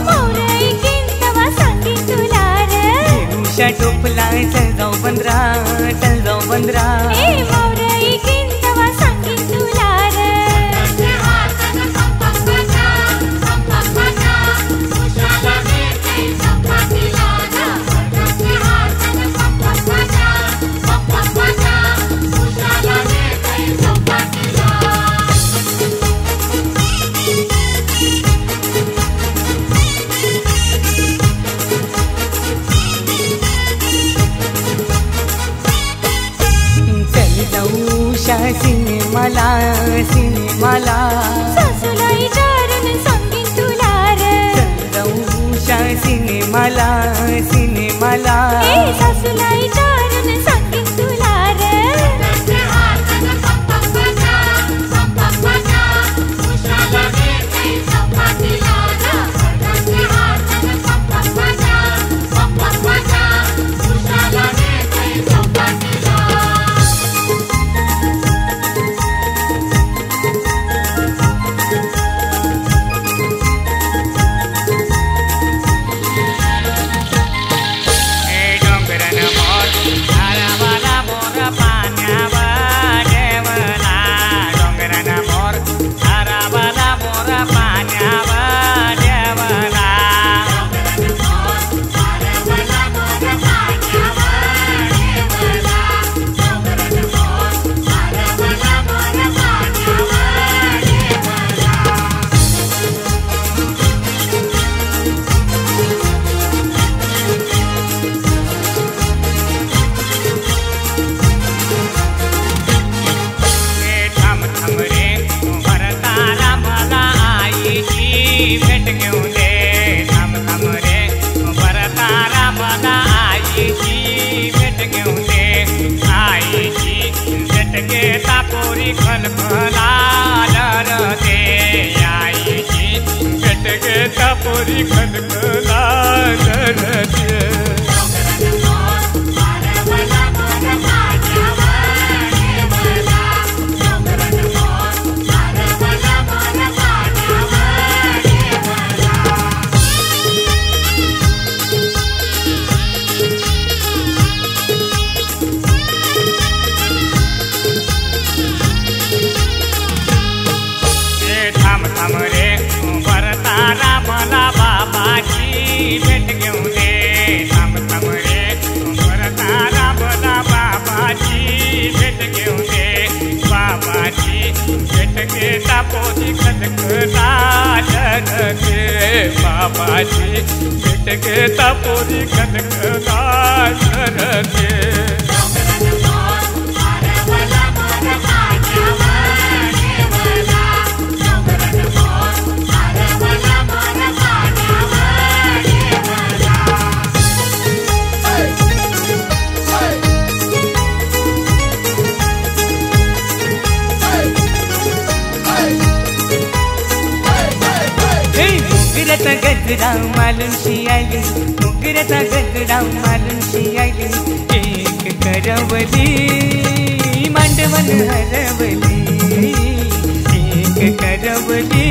मोरई किंतवा सांगी तुला रे उषा टोपला चल जाऊ बंदरा ए मोरई किंतवा सांगी तुला रे सिनेमाला सासूलाई चारण सांगीन तुला रे उषा सिनेमाला ए सासूलाई चारण सांगीन तुला रे पोरी खनखना भेट घेऊन दे थांब रे तारा बना बाबाची भेट घेऊन दे बाबाची भेट घेता पोरी खनखना बाबाची भेट घेता पोरी खनखना गजरा मालूमशी आली मुगरचा गजरा मालूमशी आली एक करवली मांडवन हरवली एक करवली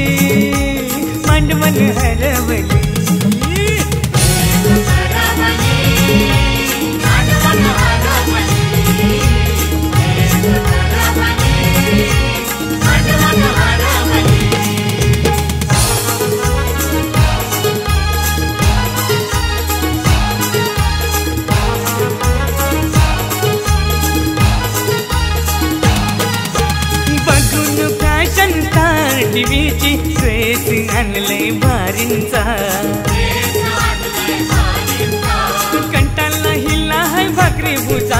मांडवन हरवली टीव्हीची ड्रेस आणलंय भारींचा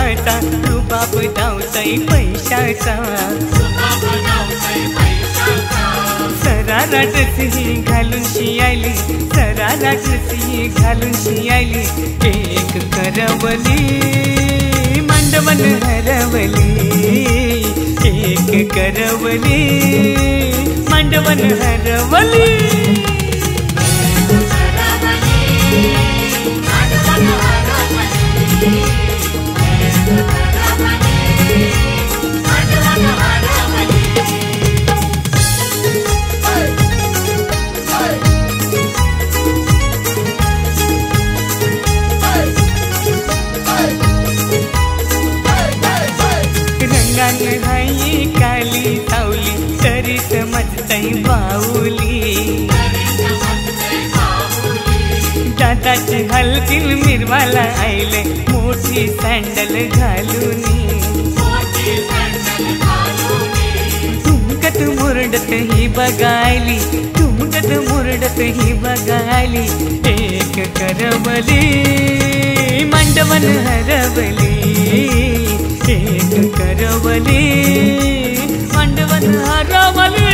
रुबाबाचा रुबाब धावतय पैशाचा सराराटची घालून शियाली सराराटची घालून शियाली एक करवली मांडवन हरवली एक करवली मांडवन हरवली रंगान हाई काली सावली तरी समजतय बाऊली दादाची हलतील मिरवाला आईले मोठी सँडल घालून तुमकत मुरडत ही बघायली तुमकत मुरडत ही बघायली एक करवली मांडवन हरवली एक करवली मांडवन हरवली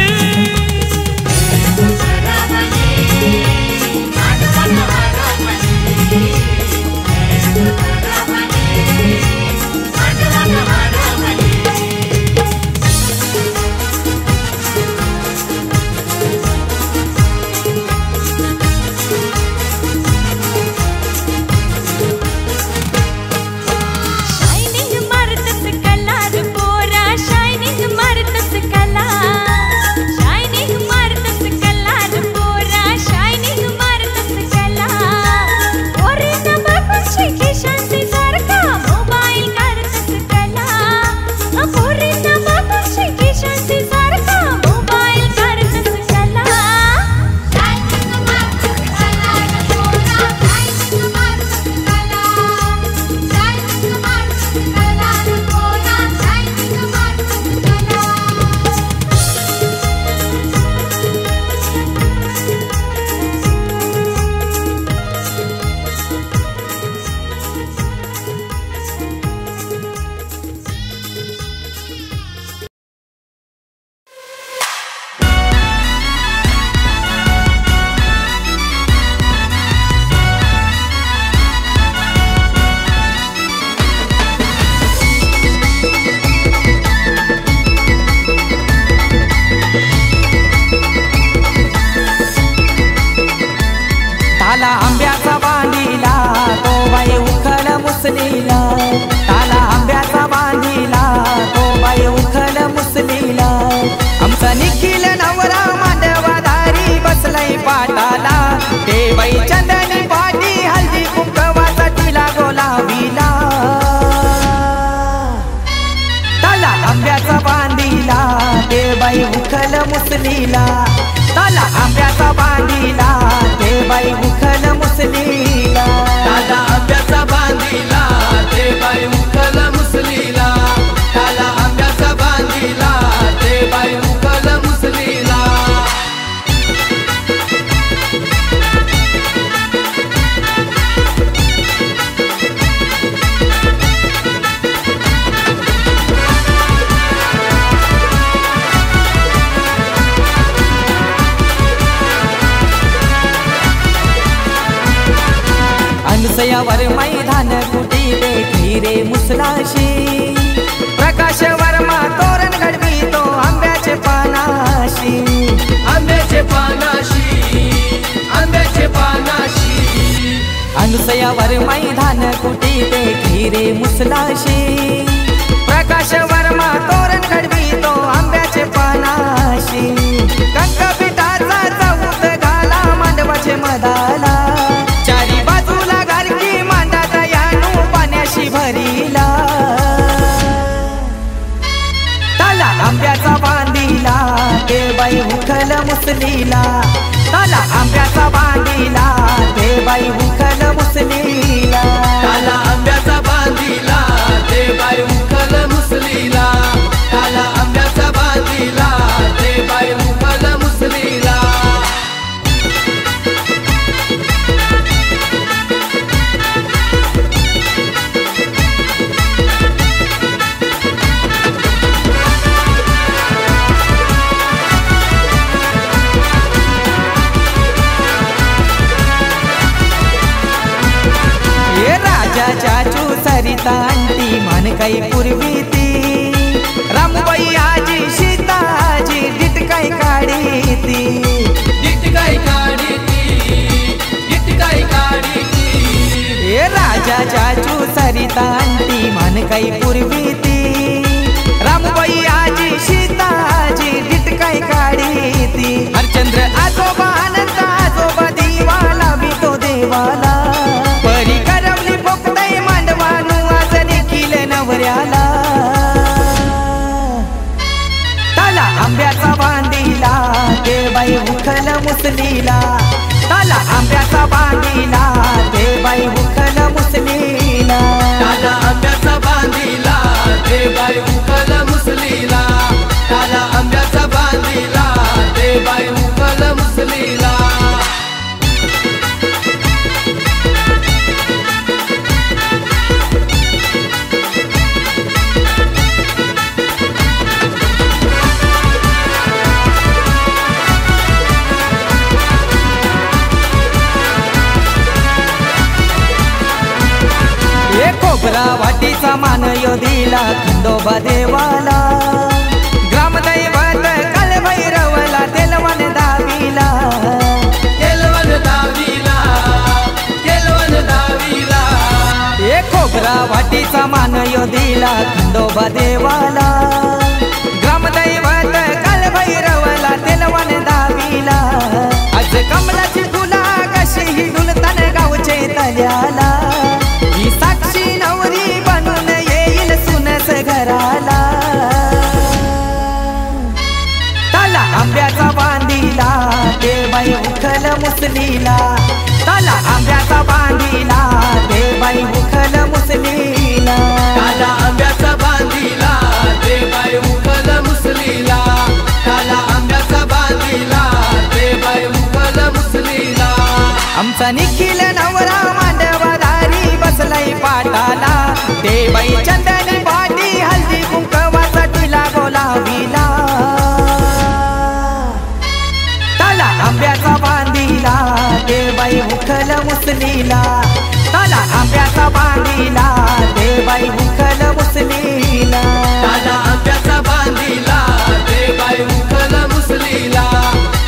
मुसलीला ताला आंब्याचा बांधीला ते बाई उखल मुसलीला ताला आंब्याचा बांधीला ते बाई उखल मुसलीला ताला आंब्याचा बांधीला ते बाई उखल मुसलीला अनुसयावर मैदान कुटी देखी रे मुसलाशी प्रकाश वर्मा तोरण घडवी तो आंब्याचे पानाशी आंब्याचे पानाशी आंब्याचे पानाशी अनुसयावर मैदान कुटी देखी रे मुसलाशी प्रकाश वर्मा तोरण घडवी तो आंब्याचे पानाशी कंकपिठाचा चौथ घाला मांडवाचे मदाला चारी बाजूला गारकी मांडात यानू पाण्याशी भरीला ताला आंब्याचा बांधीला ते बाई उखल मुसलीला ताला आंब्याचा बांधीला ते बाई उखल मुसलीला ताला आंब्याचा बांधीला ते बाई उखल मुसलीला ताला आंब्याचा बांधीला ते बाई उखल मुसलीला सरिता आंटी मानकाई पूर्वी ती रामबाई आजी सीताजी डिटकाई काढी ती डिटकाई काढी ती डिटकाई काढी ती ए राजा चाचू सरिता आंटी मानकाई पूर्वी ती रामबाई आजी सीताजी डिटकाई काढी ती हरचंद्र आजोबा अनंत आजोबा दिवाला मी तो देवाला परी करवली फोकताई मांडवानू आज देखील नवऱ्याला ताला आंब्याचा बांधीला ते बाई उखल मुसलीला ताला आंब्याचा बांधीला ते बाई उखल मुसलीला ताला आंब्याचा बांधीला ते बाई उखल मुसलीला ताला आंब्याचा बांधीला ते बाई उखल मुसलीला खोबरा वाटीचा मान यो दिला खंडोबा देवाला ग्रामदैवत कालभैरवला तेलवन दावीला तेलवन दावीला तेलवन दावीला ए खोबरा वाटीचा मान यो दिला खंडोबा देवाला ग्रामदैवत कालभैरवला तेलवन दावीला आज कमलाची फुला कशी ही डुलतान गावचे तल्याला ही साक्षी नवरी बनून येईल सुनस घराला ताला आंब्याचा बांधीला ते बाई उखल मुसलीला ताला आंब्याचा बांधीला ते बाई उखल मुसलीला ताला आंब्याचा बांधीला ते बाई उखल मुसलीला ताला आंब्याचा बांधीला ते बाई उखल मुसलीला आमचा निखिल नवरा मांडवदारी बसलाई पाटाला ते बाई चंदनी पाटी हल्दी कुंकवाचा तिला बोलाविला ताला आंब्याचा बांधीला ते बाई उखल मुसलीला ताला आंब्याचा बांधीला ते बाई उखल मुसलीला ताला आंब्याचा बांधीला ते बाई उखल मुसलीला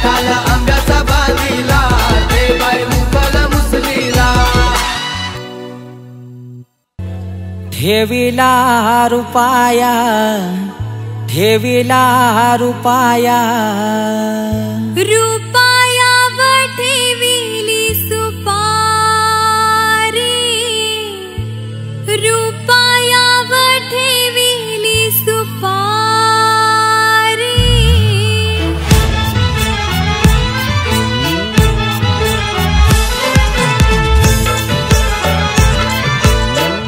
ताला आंब्याचा बांधीला ते बाई उखल मुसलीला ठेविला रुपाया ठेविला रुपाया रुपाया व ठेविली सुपारी रुपाया व ठेविली सुपारी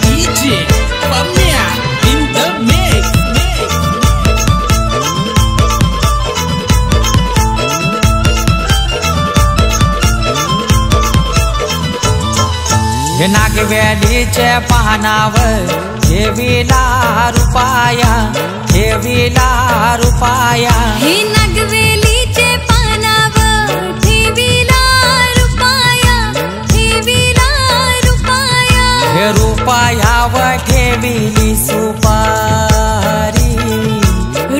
DJ Pamia in the mix. हे नागवेलीच्या पानावर ठेविला रुपाया ठेविला रुपाया हे नागवेलीचे पानावर ठेविला रुपाया ठेविला रुपाया हे रुपायावर ठेविली सुपारी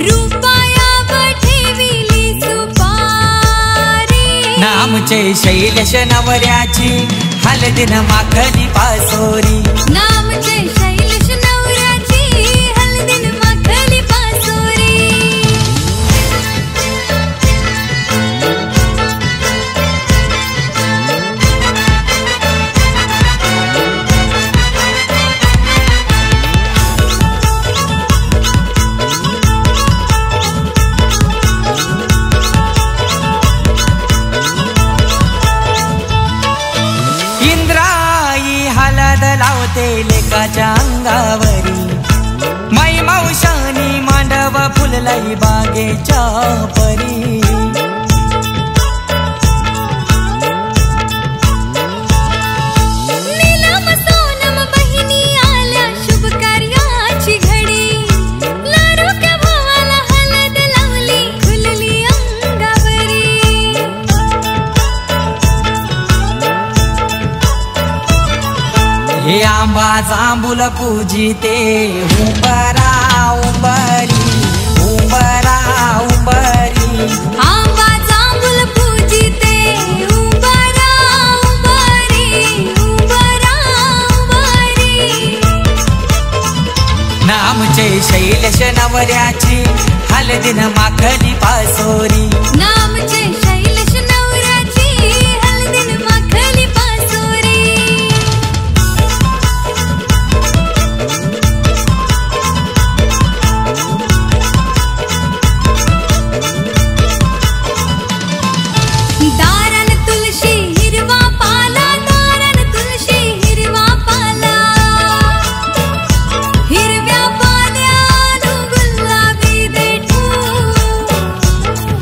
रुपायावर ठेविली सुपारी नामचे शैलेश नवऱ्याची हलदिन माखनी पासोरी नामचे शैलेश नवऱ्याची हलदिन माखली पासोरी इंद्राई हलद लावते लेकाच्या अंगावरी माई मावशानी मांडव फुललाई बागेच्या परी नीलम सोनम बहिणी आल्या शुभ कार्याची घडी लाडूच्या भावाला हलद लावली खुलली अंगावरी हे आंबा जांभूल पूजिते उंबरा उंबरी उंबरा उंबरी आंबा जांभूल पूजिते उंबरा उंबरी उंबरा उंबरी नामचे शैलेश नवऱ्याची हलदीन माखली पासोरी नामचे शैलेश नवऱ्याची हलदीन माखली पासोरी दारन तुळशी हिरवा पाला दारन तुळशी हिरवा पाला हिरव्या पाल्यानु गुलाबी देठू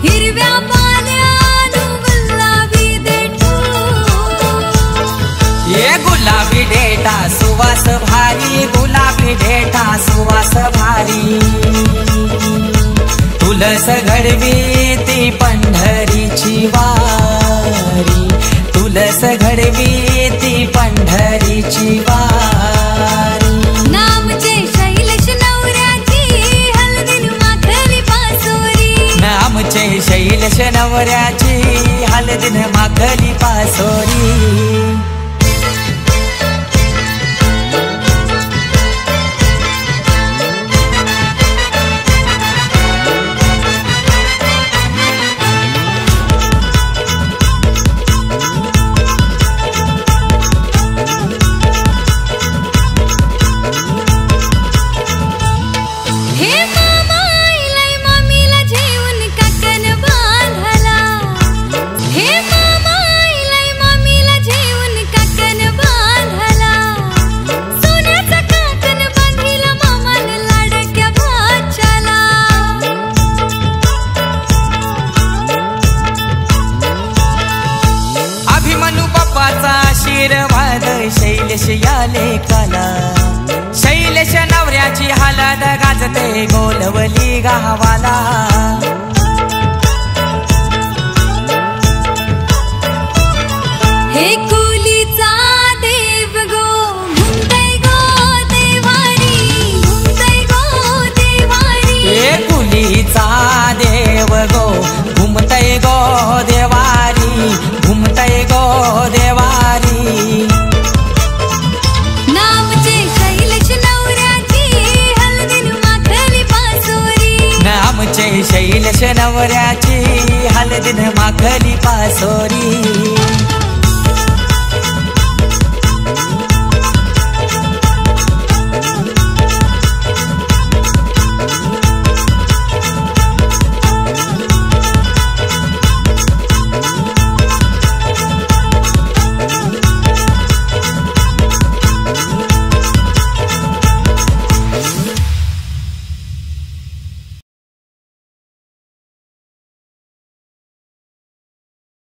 हिरव्या पाल्यानु गुलाबी देठू ये गुलाबी डेटा सुवास भारी गुलाबी डेटा सुवास भारी तुलस घडवी ती पंढरीची वारी तुलस घडवी ती पंढरीची वारी नामचे शैलेश नवऱ्याची हलदीन माखली पासोरी नामचे शैलेश नवऱ्याची हलदीन माखली पासोरी हे मामा आईलाय मम्मीला जेवून काकन बांधला हे मामा आईलाय मम्मीला जेवून काकन बांधला सोन्याचा काकन बांधिला मामान लाडक्या भाच्याला अभिमन्यू बाप्पाचा आशीर्वाद शैलेश या लेकाला शैलेश नवऱ्याची हालत गाजते गोलवली गावाला हे कुलीचा देव गो घुमतय गो देवारी घुमतय गो देवारी हे कुलीचा देव गो घुमतय गो देवारी घुमतय गो देवारी नामचे शैलेश नवऱ्याची हलदीन माखली पासोरी नामचे शैलेश नवऱ्याची हलदीन माखली पासोरी